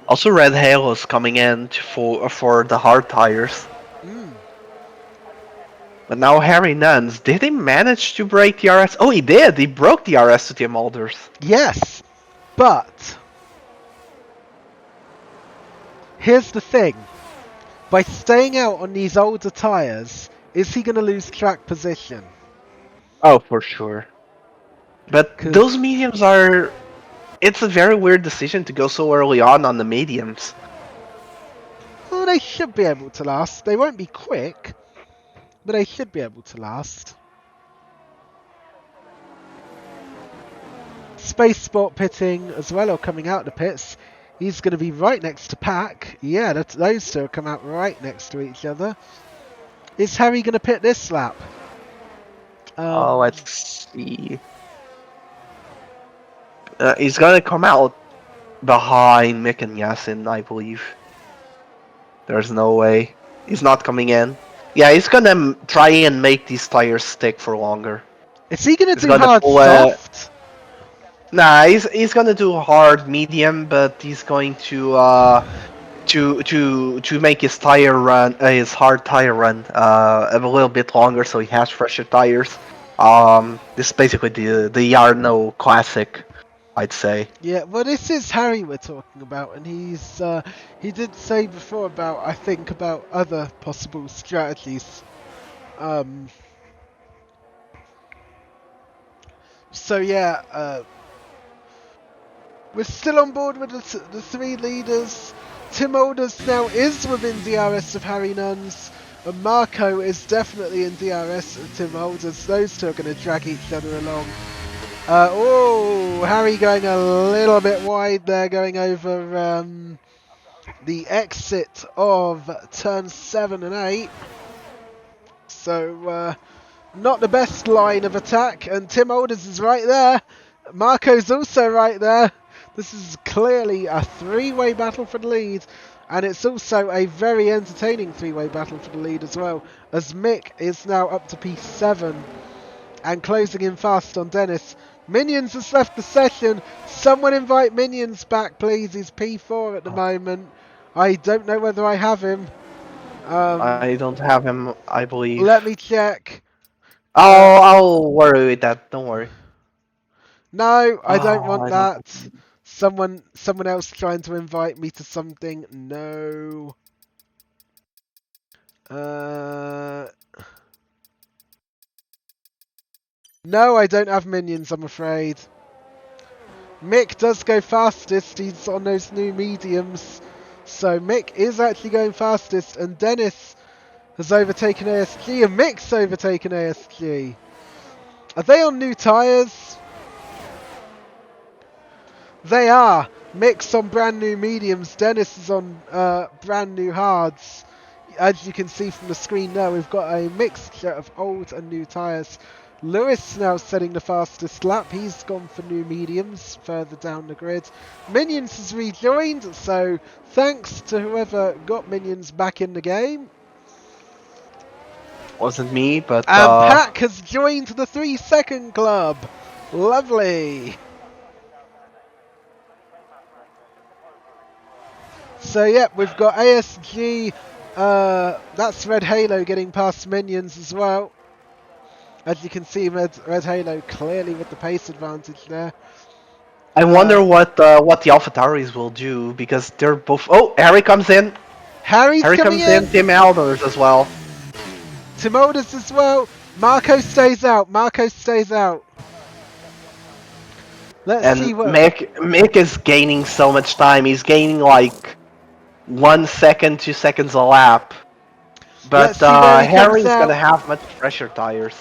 Speaker 2: Also, Red Halo's coming in for the hard tires. But now Harry Nuns, did he manage to break the RS? Oh, he did! He broke the RS to Tim Alders.
Speaker 1: Yes, but here's the thing. By staying out on these older tyres, is he going to lose track position?
Speaker 2: Oh, for sure. But those mediums are... It's a very weird decision to go so early on the mediums.
Speaker 1: Well, they should be able to last. They won't be quick, but they should be able to last. Space Sport pitting as well, or coming out of the pits. He's going to be right next to Pack. Yeah, those two come out right next to each other. Is Harry going to pit this lap?
Speaker 2: Let's see. He's going to come out behind Mick and Yasin, I believe. There's no way. He's not coming in. Yeah, he's going to try and make these tires stick for longer.
Speaker 1: Is he going to do hard soft?
Speaker 2: Nah, he's gonna do hard medium, but he's going to make his tire run, his hard tire run, a little bit longer, so he has fresher tires. This is basically the Yarno Classic, I'd say.
Speaker 1: Yeah, well, this is Harry we're talking about, and he did say before about other possible strategies. So yeah. We're still on board with the 3 leaders. Tim Alders now is within DRS of Harry Nuns. And Marco is definitely in DRS of Tim Alders. Those two are going to drag each other along. Harry going a little bit wide there, going over the exit of turns 7 and 8. So, not the best line of attack. And Tim Alders is right there. Marco's also right there. This is clearly a 3-way battle for the lead, and it's also a very entertaining 3-way battle for the lead as well, as Mick is now up to P7 and closing in fast on Dennis. Minions has left the session. Someone invite Minions back, please. He's P4 at the moment. I don't know whether I have him.
Speaker 2: I don't have him, I believe.
Speaker 1: Let me check.
Speaker 2: I'll worry with that. Don't worry.
Speaker 1: No, I don't want
Speaker 2: I don't.
Speaker 1: that. Someone else trying to invite me to something. No. No, I don't have minions, I'm afraid. Mick does go fastest. He's on those new mediums. So Mick is actually going fastest. And Dennis has overtaken ASG. And Mick's overtaken ASG. Are they on new tyres? They are. Mick's on brand new mediums. Dennis is on brand new hards. As you can see from the screen now, we've got a mixture of old and new tyres. Lewis now setting the fastest lap. He's gone for new mediums further down the grid. Minions has rejoined, so thanks to whoever got Minions back in the game.
Speaker 2: Wasn't me, but
Speaker 1: And Pack has joined the 3-second club. Lovely. So yep, we've got ASG. That's Red Halo getting past Minions as well. As you can see, Red Halo clearly with the pace advantage there.
Speaker 2: I wonder what the AlphaTauris will do, because they're both. Oh, Harry comes in.
Speaker 1: Harry
Speaker 2: comes in. Tim Elders as well.
Speaker 1: Tim Elders as well. Marco stays out. Let's see what.
Speaker 2: Mick is gaining so much time. He's gaining like 1 second, 2 seconds a lap. But Harry's gonna have much fresher tires.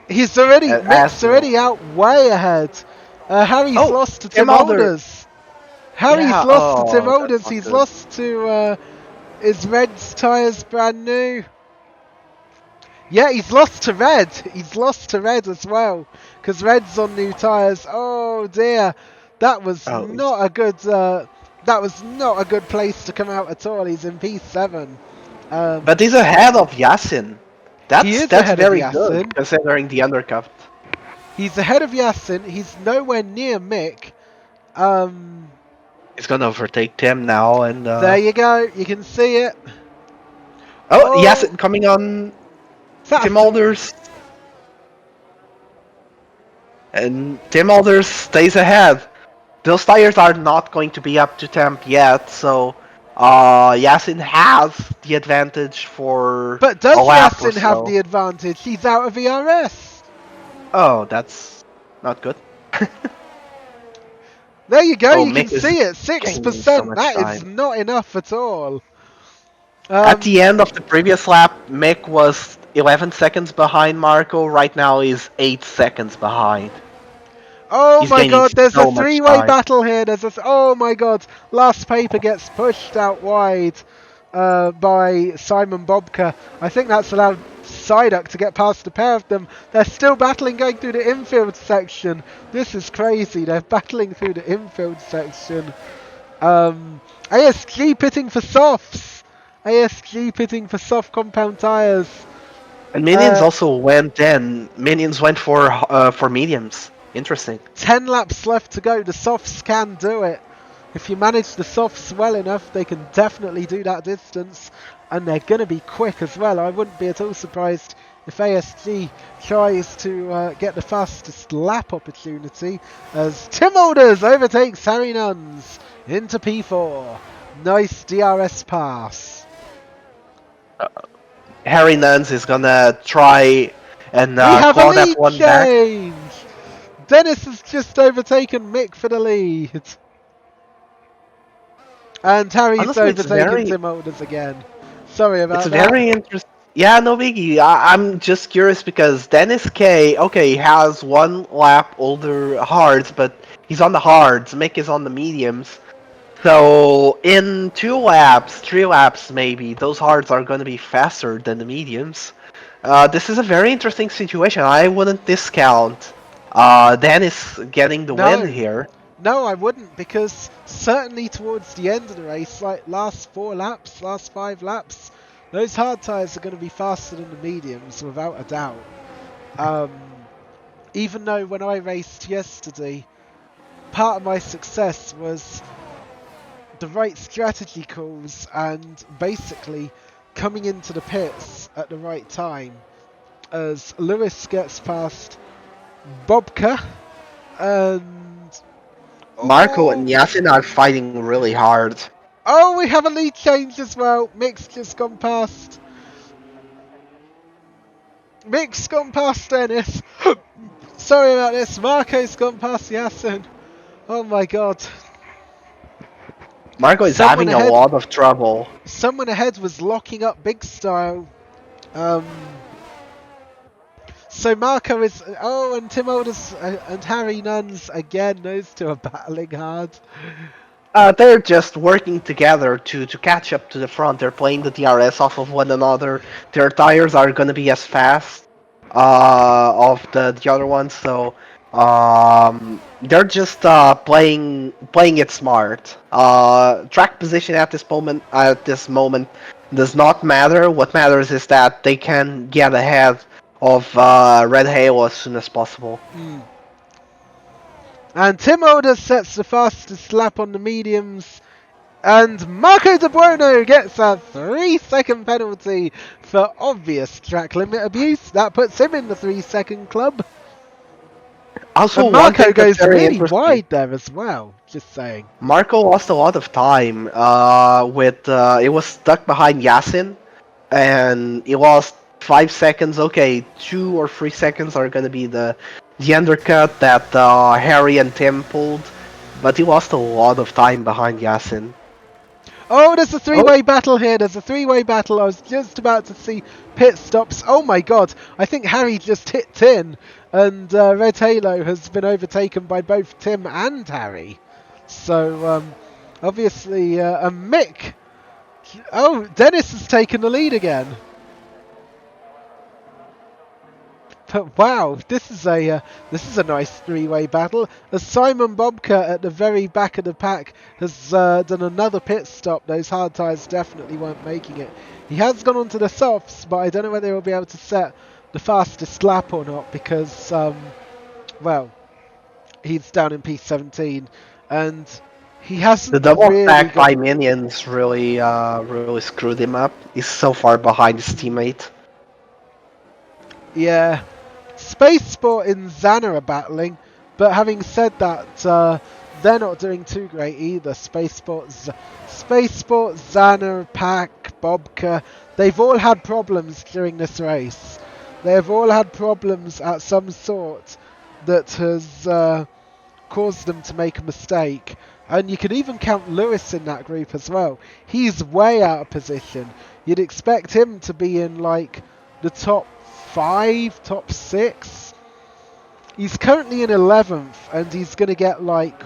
Speaker 1: He's already Mick's already out way ahead. Harry's lost to Tim Elders. Harry's lost to Tim Elders. He's lost to is Red's tyres brand new? Yeah, he's lost to Red. He's lost to Red as well, because Red's on new tyres. Oh dear, that was not a good. That was not a good place to come out at all. He's in P7.
Speaker 2: But he's ahead of Yasin. That's very
Speaker 1: good
Speaker 2: considering the undercut.
Speaker 1: He's ahead of Yasin. He's nowhere near Mick.
Speaker 2: He's gonna overtake Tim now, and
Speaker 1: there you go. You can see it.
Speaker 2: Oh, Yasin coming on. Tim Alders. And Tim Alders stays ahead. Those tires are not going to be up to temp yet, so Yasin has the advantage for
Speaker 1: But does Yasin have the advantage? He's out of ERS.
Speaker 2: Oh, that's not good.
Speaker 1: There you go, you can see it. 6%. That is not enough at all.
Speaker 2: At the end of the previous lap, Mick was 11 seconds behind Marco. Right now he's 8 seconds behind.
Speaker 1: Oh my god, there's a three-way battle here. Oh my god, last paper gets pushed out wide by Simon Bobka. I think that's allowed Psyduck to get past a pair of them. They're still battling going through the infield section. This is crazy. They're battling through the infield section. ASG pitting for softs. ASG pitting for soft compound tyres.
Speaker 2: And Minions also went in. Minions went for mediums. Interesting.
Speaker 1: 10 laps left to go. The softs can do it. If you manage the softs well enough, they can definitely do that distance. And they're going to be quick as well. I wouldn't be at all surprised if ASG tries to get the fastest lap opportunity as Tim Alders overtakes Harry Nuns into P4. Nice DRS pass.
Speaker 2: Harry Nuns is going to try and claw that one
Speaker 1: change. Back. Dennis has just overtaken Mick for the lead. And Harry's overtaken Tim Alders again. Sorry about that.
Speaker 2: It's very interesting. Yeah, no biggie. I'm just curious because Dennis K, okay, has 1 lap older hards, but he's on the hards. Mick is on the mediums. So in 2 laps, 3 laps maybe, those hards are going to be faster than the mediums. This is a very interesting situation. I wouldn't discount Dennis getting the win here.
Speaker 1: No, I wouldn't, because certainly towards the end of the race, like last 4 laps, last 5 laps, those hard tyres are going to be faster than the mediums, without a doubt. even though when I raced yesterday, part of my success was the right strategy calls and basically coming into the pits at the right time as Lewis gets past Bobka and
Speaker 2: Marco and
Speaker 1: oh,
Speaker 2: Yasin are fighting really hard.
Speaker 1: oh, we have a lead change as well. Mick's just gone past. Mick's gone past Dennis. Sorry about this. Marco's gone past Yasin. Oh my god.
Speaker 2: Marco is
Speaker 1: Someone
Speaker 2: having a
Speaker 1: ahead.
Speaker 2: lot of trouble.
Speaker 1: Someone ahead was locking up big style. So Marco is. Oh, and Tim Alders and Harry Nuns again. Those two are battling hard.
Speaker 2: They're just working together to catch up to the front. They're playing the DRS off of one another. Their tires are gonna be as fast of the other ones, so they're just playing it smart. Track position at this moment does not matter. What matters is that they can get ahead of Red Halo as soon as possible.
Speaker 1: And Tim Alders sets the fastest lap on the mediums. And Marco De Buono gets a 3-second penalty for obvious track limit abuse. That puts him in the 3-second club.
Speaker 2: Also,
Speaker 1: And
Speaker 2: one
Speaker 1: Marco
Speaker 2: thing that's
Speaker 1: goes
Speaker 2: very
Speaker 1: really
Speaker 2: interesting.
Speaker 1: wide there as well. Just saying.
Speaker 2: Marco lost a lot of time with it was stuck behind Yasin, and he lost 5 seconds. Okay, 2 or 3 seconds are gonna be the undercut that Harry and Tim pulled, but he lost a lot of time behind Yasin.
Speaker 1: Oh, there's a
Speaker 2: Oh,
Speaker 1: three-way battle here. There's a three-way battle. I was just about to see pit stops. Oh my god. I think Harry just hit Tin. And Red Halo has been overtaken by both Tim and Harry. So, obviously, Mick. Oh, Dennis has taken the lead again. But wow, this is a nice three-way battle. As Simon Bobka at the very back of the pack has done another pit stop. Those hard tyres definitely weren't making it. He has gone onto the softs, but I don't know whether he'll be able to set the fastest lap or not because, well, he's down in P17 and he
Speaker 2: the
Speaker 1: hasn't
Speaker 2: double
Speaker 1: really
Speaker 2: stack
Speaker 1: got.
Speaker 2: by minions really screwed him up. He's so far behind his teammate.
Speaker 1: Yeah, Space Sport and Xana are battling, but having said that, they're not doing too great either. Space Sport, Xana, Pack, Bobka, they've all had problems during this race. They have all had problems at some sort that has caused them to make a mistake. And you can even count Lewis in that group as well. He's way out of position. You'd expect him to be in like the top 5, top 6. He's currently in 11th and he's going to get like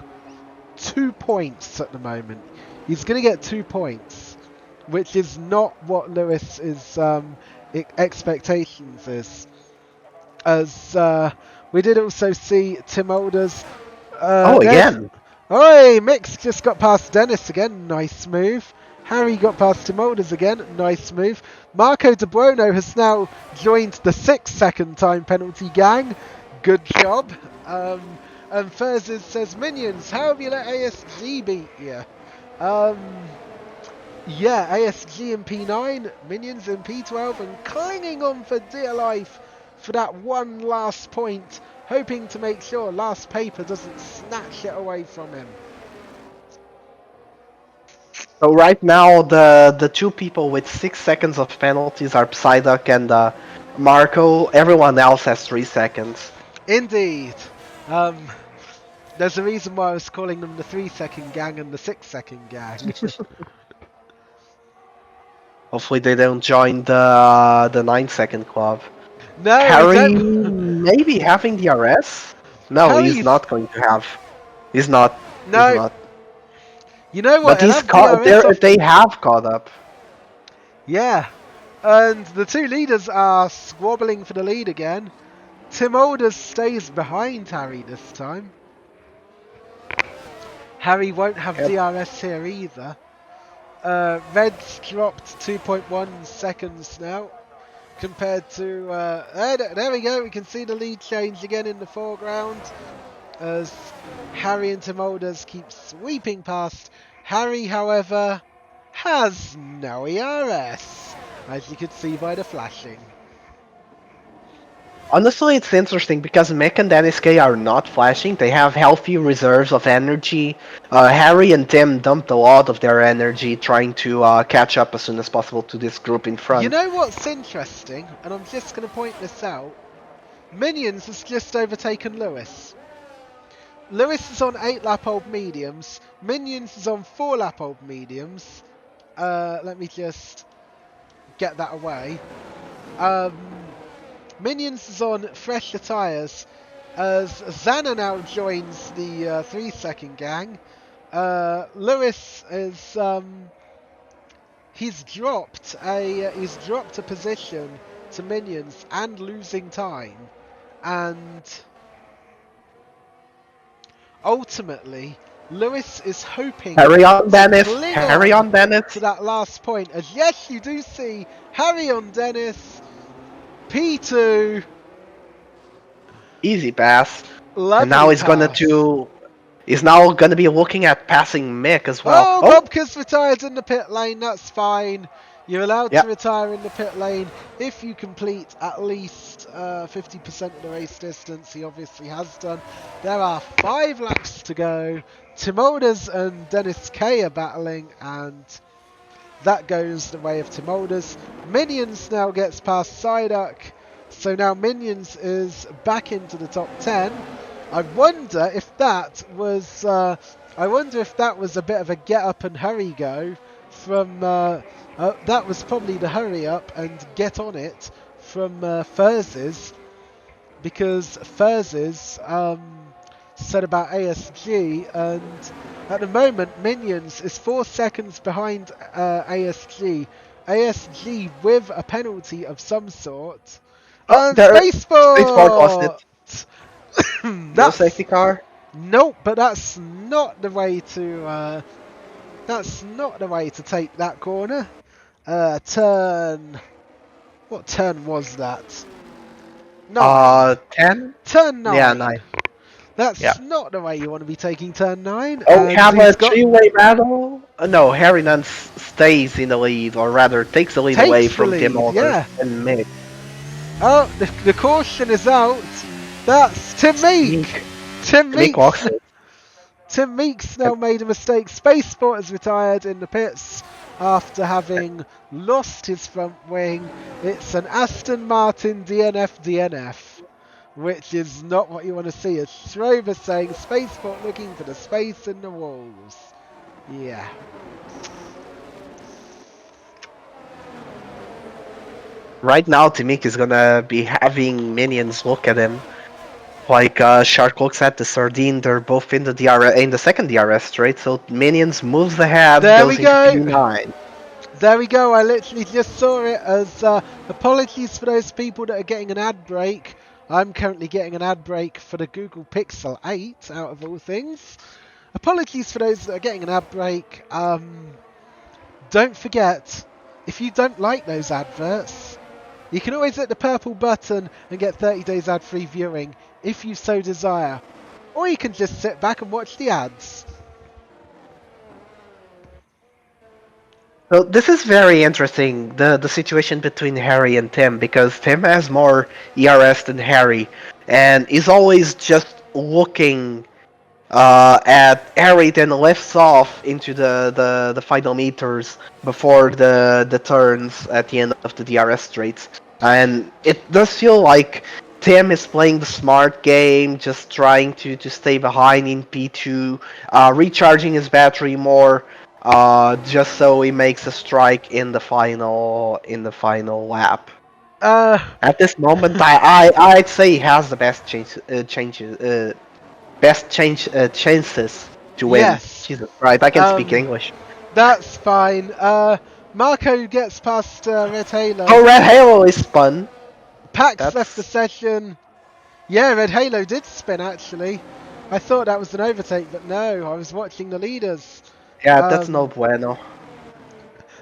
Speaker 1: 2 points at the moment. He's going to get 2 points, which is not what Lewis is expectations is. As we did also see Tim Alders.
Speaker 2: Oh,
Speaker 1: There's.
Speaker 2: again.
Speaker 1: Oi, Mix just got past Dennis again. Nice move. Harry got past Tim Alders again. Nice move. Marco De Buono has now joined the 6-second time penalty gang. Good job. And Furzes says, Minions, how have you let ASG beat you? Yeah, ASG in P9, Minions in P12, and clinging on for dear life for that one last point, hoping to make sure Last Paper doesn't snatch it away from him.
Speaker 2: So right now, the two people with 6 seconds of penalties are Psyduck and Marco. Everyone else has 3 seconds.
Speaker 1: Indeed. There's a reason why I was calling them the 3-second gang and the 6-second gang.
Speaker 2: Hopefully, they don't join the 9 second club.
Speaker 1: No, I
Speaker 2: Harry
Speaker 1: don't.
Speaker 2: maybe having the RS? No, he's
Speaker 1: Harry's.
Speaker 2: not going to have. He's not. He's
Speaker 1: No.
Speaker 2: not.
Speaker 1: You know what?
Speaker 2: But
Speaker 1: He'll
Speaker 2: he's
Speaker 1: have
Speaker 2: caught.
Speaker 1: DRS off
Speaker 2: They
Speaker 1: them.
Speaker 2: have caught up.
Speaker 1: Yeah. And the two leaders are squabbling for the lead again. Tim Alders stays behind Harry this time. Harry won't have
Speaker 2: Yep.
Speaker 1: DRS here either. Red's dropped 2.1 seconds now. compared to there we go. We can see the lead change again in the foreground as Harry and Tim Alders keep sweeping past. Harry, however, has no ERS, as you could see by the flashing.
Speaker 2: Honestly, it's interesting because Mick and Dennis K are not flashing. They have healthy reserves of energy. Harry and Tim dumped a lot of their energy trying to catch up as soon as possible to this group in
Speaker 1: You
Speaker 2: front.
Speaker 1: know what's interesting, and I'm just going to point this out. Minions has just overtaken Lewis. Lewis is on 8 lap old mediums. Minions is on 4 lap old mediums. Let me just get that away. Minions is on fresher tyres as Xana now joins the 3-second gang. Lewis is he's dropped a position to Minions and losing time, and ultimately Lewis is hoping
Speaker 2: Harry on
Speaker 1: to
Speaker 2: Dennis.
Speaker 1: cling
Speaker 2: Harry
Speaker 1: on
Speaker 2: on Dennis.
Speaker 1: to that last point. As yes, you do see Harry on Dennis, P2.
Speaker 2: Easy pass. And now
Speaker 1: Lovely pass.
Speaker 2: he's now gonna be looking at passing Mick as well.
Speaker 1: Oh,
Speaker 2: Oh,
Speaker 1: Bobka's retired in the pit lane. That's fine. You're allowed
Speaker 2: yeah.
Speaker 1: to retire in the pit lane if you complete at least 50% of the race distance. He obviously has done. There are 5 laps to go. Tim Alders and Dennis K are battling, and that goes the way of Tim Alders. Minions now gets past Psyduck, so now Minions is back into the top 10. I wonder if that was a bit of a get up and hurry go from that was probably the hurry up and get on it from Furzes, because Furzes said about ASG, and at the moment Minions is 4 seconds behind ASG. ASG with a penalty of some sort.
Speaker 2: Oh,
Speaker 1: And
Speaker 2: there. Spaceport lost it.
Speaker 1: Spaceport!
Speaker 2: No
Speaker 1: That's
Speaker 2: safety car.
Speaker 1: nope, but that's not the way to take that corner. Turn. What turn was that? 9.
Speaker 2: 10.
Speaker 1: Turn
Speaker 2: Yeah,
Speaker 1: 9.
Speaker 2: 9. Yeah.
Speaker 1: That's not the way you want to be taking turn 9.
Speaker 2: Oh, we
Speaker 1: And
Speaker 2: have a
Speaker 1: he's got
Speaker 2: three-way battle. No, Harry Nunn stays in the lead, or rather takes the lead away
Speaker 1: takes the
Speaker 2: from Tim
Speaker 1: lead.
Speaker 2: Alders
Speaker 1: Yeah.
Speaker 2: and Mick.
Speaker 1: Oh, the caution is out. That's Tim Meek. Tim
Speaker 2: Mick walks
Speaker 1: Meeks.
Speaker 2: it.
Speaker 1: Tim Meeks now made a mistake. Spaceport has retired in the pits after having lost his front wing. It's an Aston Martin DNF, which is not what you want to see. As Schroeder saying, Spaceport looking for the space in the walls. Yeah.
Speaker 2: Right now, Timik is gonna be having minions look at him. Like Shark looks at the sardine, they're both in the in the second DRS straight, so minions moves ahead,
Speaker 1: There we
Speaker 2: goes into
Speaker 1: go.
Speaker 2: P9.
Speaker 1: There we go. I literally just saw it. As apologies for those people that are getting an ad break. I'm currently getting an ad break for the Google Pixel 8, out of all things. Apologies for those that are getting an ad break. Don't forget, if you don't like those adverts, you can always hit the purple button and get 30 days ad-free viewing if you so desire. Or you can just sit back and watch the ads.
Speaker 2: So this is very interesting, the situation between Harry and Tim, because Tim has more ERS than Harry, and is always just looking at Harry, then lifts off into the final meters before the turns at the end of the DRS straights. And it does feel like Tim is playing the smart game, just trying to stay behind in P2, recharging his battery more, just so he makes a strike in the final lap. At this moment, I'd say he has the best chances to win.
Speaker 1: Yes,
Speaker 2: Jesus, right? I can speak English.
Speaker 1: that's fine. Marco gets past Red Halo.
Speaker 2: Oh, Red Halo is spun.
Speaker 1: Pax left the
Speaker 2: That's
Speaker 1: session. Yeah, Red Halo did spin actually. I thought that was an overtake, but no, I was watching the leaders.
Speaker 2: yeah, that's no bueno.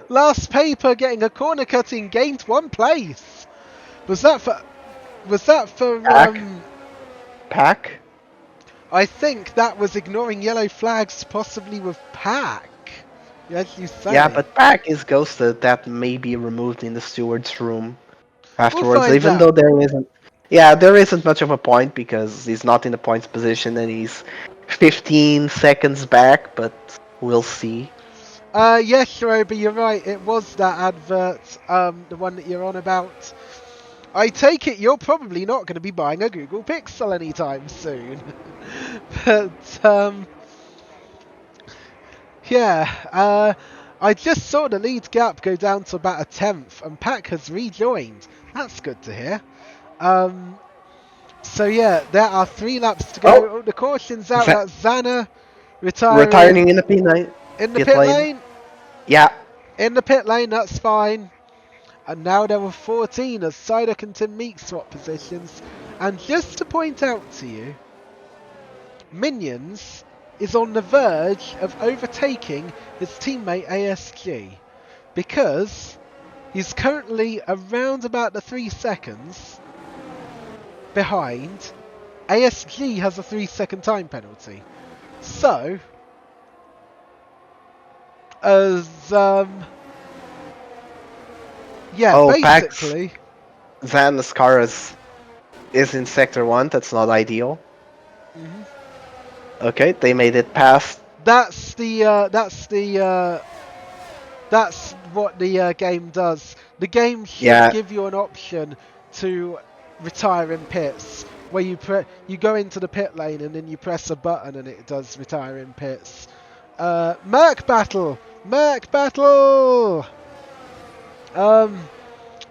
Speaker 1: Last paper getting a corner cutting, gained 1 place. Was that for? Was that for?
Speaker 2: Pack?
Speaker 1: I think that was ignoring yellow flags, possibly with Pack. As you
Speaker 2: Yeah,
Speaker 1: say.
Speaker 2: but Pack is ghosted. That may be removed in the steward's room
Speaker 1: We'll
Speaker 2: afterwards,
Speaker 1: find
Speaker 2: even though
Speaker 1: out.
Speaker 2: there isn't. Yeah, there isn't much of a point because he's not in the points position and he's 15 seconds back, but we'll see.
Speaker 1: Yes, Shirobi, you're right. It was that advert, the one that you're on about. I take it you're probably not going to be buying a Google Pixel anytime soon. But, yeah, I just saw the lead gap go down to about a tenth, and Pack has rejoined. That's good to hear. So yeah, there are 3 laps to go.
Speaker 2: Oh,
Speaker 1: Oh, the caution's out.
Speaker 2: Va-
Speaker 1: That's Zanna retiring
Speaker 2: retiring in the P9
Speaker 1: in the
Speaker 2: pit
Speaker 1: pit
Speaker 2: lane.
Speaker 1: lane.
Speaker 2: Yeah.
Speaker 1: In the pit lane, that's fine. And now there were 14 as Psyduck and Tim Meek swap positions. And just to point out to you, Minions is on the verge of overtaking his teammate ASG because he's currently around about the 3 seconds behind. ASG has a 3-second time penalty. So, as yeah,
Speaker 2: Oh, Pack's
Speaker 1: basically,
Speaker 2: Zan's car is in sector 1. That's not ideal.
Speaker 1: mhm.
Speaker 2: Okay, they made it past.
Speaker 1: That's what the game does. The game should
Speaker 2: Yeah.
Speaker 1: give you an option to retire in pits, where you go into the pit lane and then you press a button and it does retire in pits. Merc battle.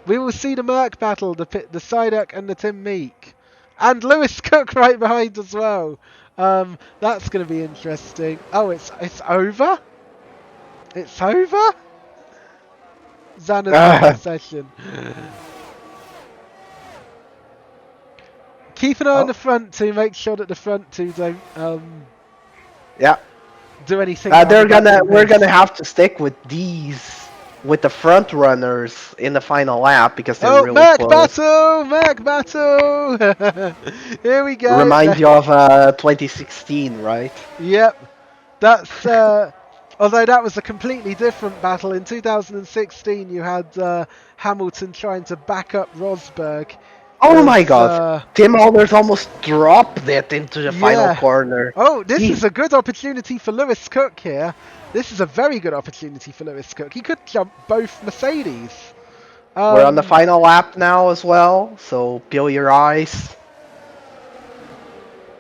Speaker 1: We will see the Merc battle, the Psyduck and the Tim Meek, and Lewis Cook right behind as well. That's going to be interesting. Oh, it's over. It's over. Xana's got possession. Keep an eye on the front two. Make sure that the front two don't
Speaker 2: Yeah.
Speaker 1: do anything.
Speaker 2: We're gonna have to stick with with the front runners in the final lap because they're really
Speaker 1: Merc
Speaker 2: close.
Speaker 1: battle! Merc battle! Here we go.
Speaker 2: Reminds you of 2016, right?
Speaker 1: Yep. That's although that was a completely different battle. In 2016, you had Hamilton trying to back up Rosberg.
Speaker 2: Oh my god! Tim Alders almost dropped it into the final corner.
Speaker 1: Oh, this is a good opportunity for Lewis Cook here. This is a very good opportunity for Lewis Cook. He could jump both Mercedes.
Speaker 2: We're on the final lap now as well, so peel your eyes.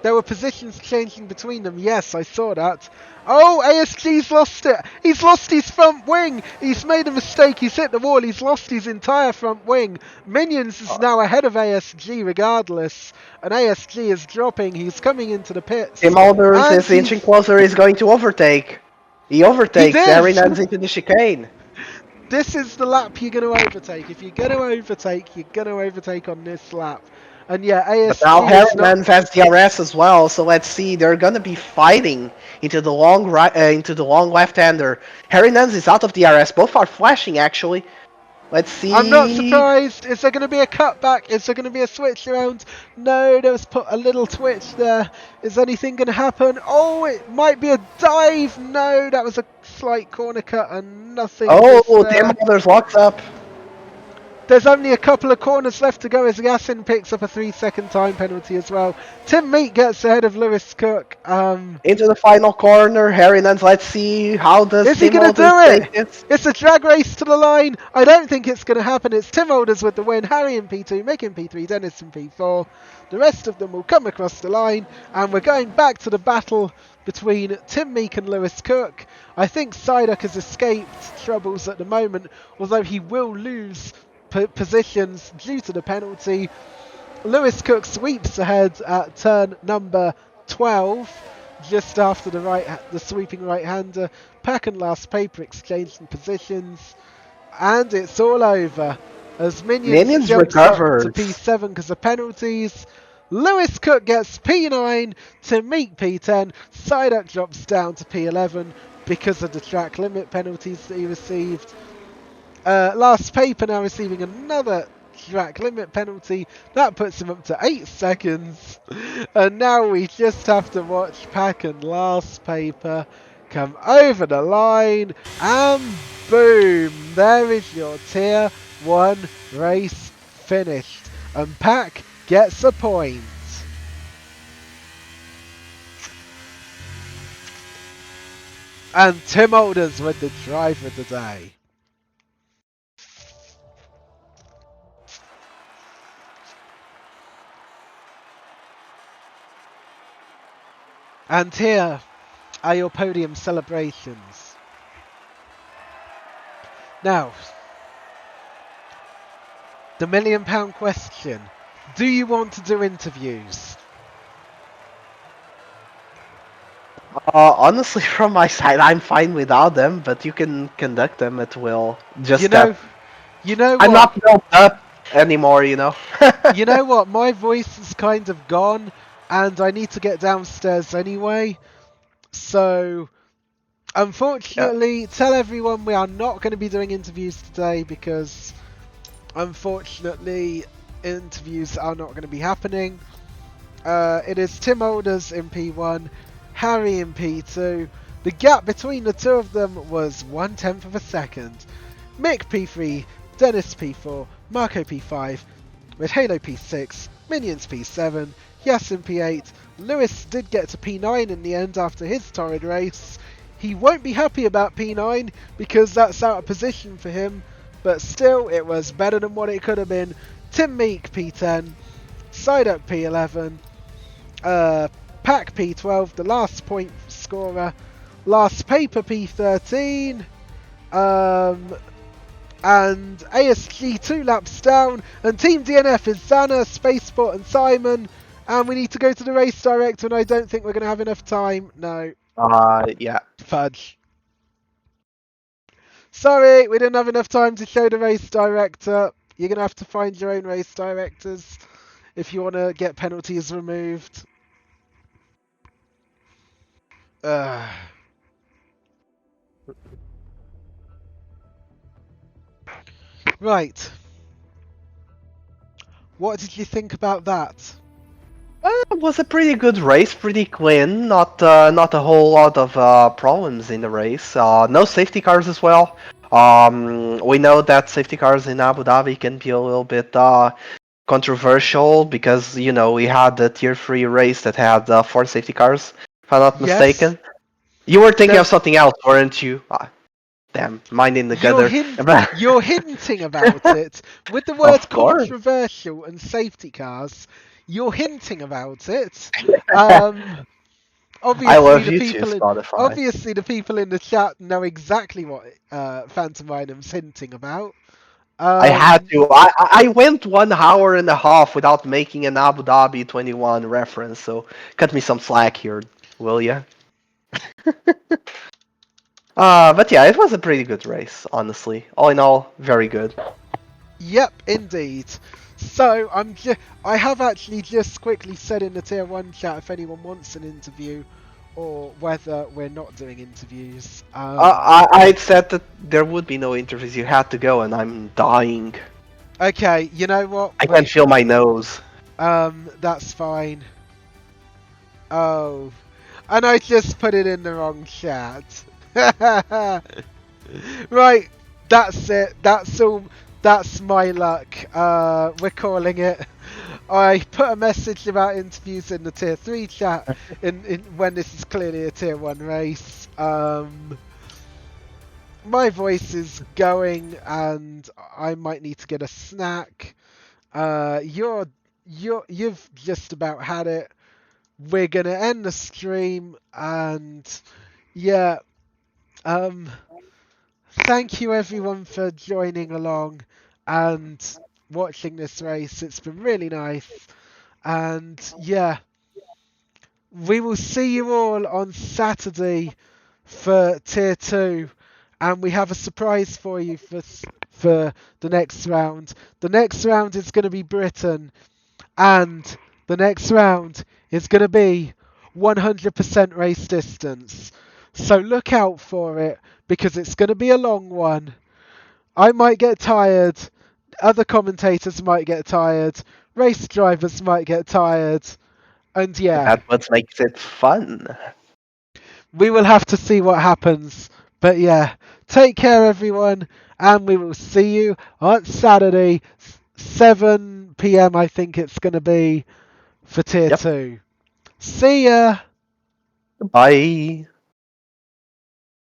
Speaker 1: There were positions changing between them. Yes, I saw that. Oh, ASG's lost it. He's lost his front wing. He's made a mistake. He's hit the wall. He's lost his entire front wing. Minions is now ahead of ASG regardless. And ASG is dropping. He's coming into the pits.
Speaker 2: Tim Alders is inching closer. He's going to overtake. He overtakes Harry Nance into the chicane.
Speaker 1: This is the lap you're going to overtake. If you're going to overtake, you're going to overtake on this lap. And yeah, ASG.
Speaker 2: But now Harry Nance has DRS as well, so let's see. They're gonna be fighting into the long left-hander. Harry Nance is out of DRS. Both are flashing actually. Let's see.
Speaker 1: I'm not surprised. Is there going to be a cutback? Is there going to be a switch around? No, there was put a little twitch there. Is anything going to happen? Oh, it might be a dive. No, that was a slight corner cut and nothing.
Speaker 2: Oh, Tim Alders locks up.
Speaker 1: There's only a couple of corners left to go as Yassin picks up a 3-second time penalty as well. Tim Meek gets ahead of Lewis Cook.
Speaker 2: Into the final corner, Harry Nance. Let's see how does
Speaker 1: is he going to do it? It's a drag race to the line. I don't think it's going to happen. It's Tim Alders with the win. Harry in P2, Mick in P3, Dennis in P4. The rest of them will come across the line, and we're going back to the battle between Tim Meek and Lewis Cook. I think Psyduck has escaped troubles at the moment, although he will lose positions due to the penalty. Lewis Cook sweeps ahead at turn number 12, just after the sweeping right-hander. Pack and last paper exchanging positions, and it's all over as Minions jumps
Speaker 2: recovers
Speaker 1: up to P7 because of penalties. Lewis Cook gets P9 to meet P10. Psyduck drops down to P11 because of the track limit penalties that he received. Last paper now receiving another track limit penalty. That puts him up to 8 seconds. And now we just have to watch Pack and Last Paper come over the line. And boom! There is your Tier 1 race finished. And Pack gets a point. And Tim Alders with the driver of the day. And here are your podium celebrations. Now, the £1 million question. Do you want to do interviews?
Speaker 2: Honestly, from my side, I'm fine without them, but you can conduct them at will. Just
Speaker 1: You
Speaker 2: that
Speaker 1: know
Speaker 2: I'm
Speaker 1: what?
Speaker 2: not built up anymore, you know.
Speaker 1: You know what? My voice is kind of gone, and I need to get downstairs anyway. So,
Speaker 2: Yeah.
Speaker 1: unfortunately, tell everyone we are not going to be doing interviews today because, unfortunately, interviews are not going to be happening. It is Tim Alders in P1, Harry in P2. The gap between the two of them was 1/10 of a second. Mick P3, Dennis P4, Marco P5, with Halo P6, Minions P7, Yasin P8. Lewis did get to P9 in the end after his torrid race. He won't be happy about P9 because that's out of position for him, but still it was better than what it could have been. Tim Meek P10, Psyduck P11, Pack P12, the last point scorer, Last Paper P13, and ASG 2 laps down, and Team DNF is Xana, Spaceport and Simon, and we need to go to the race director, and I don't think we're going to have enough time. No.
Speaker 2: Yeah.
Speaker 1: Fudge. Sorry, we didn't have enough time to show the race director. You're going to have to find your own race directors if you want to get penalties removed. Right. What did you think about that?
Speaker 2: It was a pretty good race, pretty clean. Not a whole lot of problems in the race. No safety cars as well. We know that safety cars in Abu Dhabi can be a little bit controversial because we had the Tier 3 race that had 4 safety cars, if I'm not
Speaker 1: Yes.
Speaker 2: mistaken. You were thinking
Speaker 1: No,
Speaker 2: of something else, weren't you? Damn, mind in the gutter.
Speaker 1: you're hinting about it with the word
Speaker 2: Of course.
Speaker 1: controversial and safety cars. You're hinting about it. Um,
Speaker 2: I
Speaker 1: obviously
Speaker 2: love
Speaker 1: the
Speaker 2: you too,
Speaker 1: people in
Speaker 2: Spotify.
Speaker 1: obviously the people in the chat know exactly what Phantom Item's hinting about.
Speaker 2: I had
Speaker 1: Um,
Speaker 2: to. I went 1 hour and a half without making an Abu Dhabi 21 reference, so cut me some slack here, will ya? But yeah, it was a pretty good race, honestly. All in all, very good.
Speaker 1: Yep, indeed. So I have actually just quickly said in the tier 1 chat if anyone wants an interview or whether we're not doing interviews.
Speaker 2: I said that there would be no interviews. You had to go, and I'm dying.
Speaker 1: Okay, you know what?
Speaker 2: I can't
Speaker 1: Wait.
Speaker 2: feel my nose.
Speaker 1: That's fine. Oh. And I just put it in the wrong chat. Right, that's it. That's all. That's my luck. We're calling it. I put a message about interviews in the tier 3 chat in when this is clearly a tier 1 race. My voice is going and I might need to get a snack. You've just about had it. We're gonna end the stream and yeah, thank you everyone for joining along and watching this race. It's been really nice. And yeah, we will see you all on Saturday for Tier 2. And we have a surprise for you for the next round. The next round is going to be Britain. And the next round is going to be 100% race distance. So look out for it because it's going to be a long one. I might get tired. other commentators might get tired, race drivers might get tired, and yeah,
Speaker 2: That's what makes it fun.
Speaker 1: we will have to see what happens. But yeah, take care, everyone, and we will see you on Saturday, 7 p.m. I think it's going to be for Tier
Speaker 2: Yep.
Speaker 1: 2. See ya!
Speaker 2: Bye.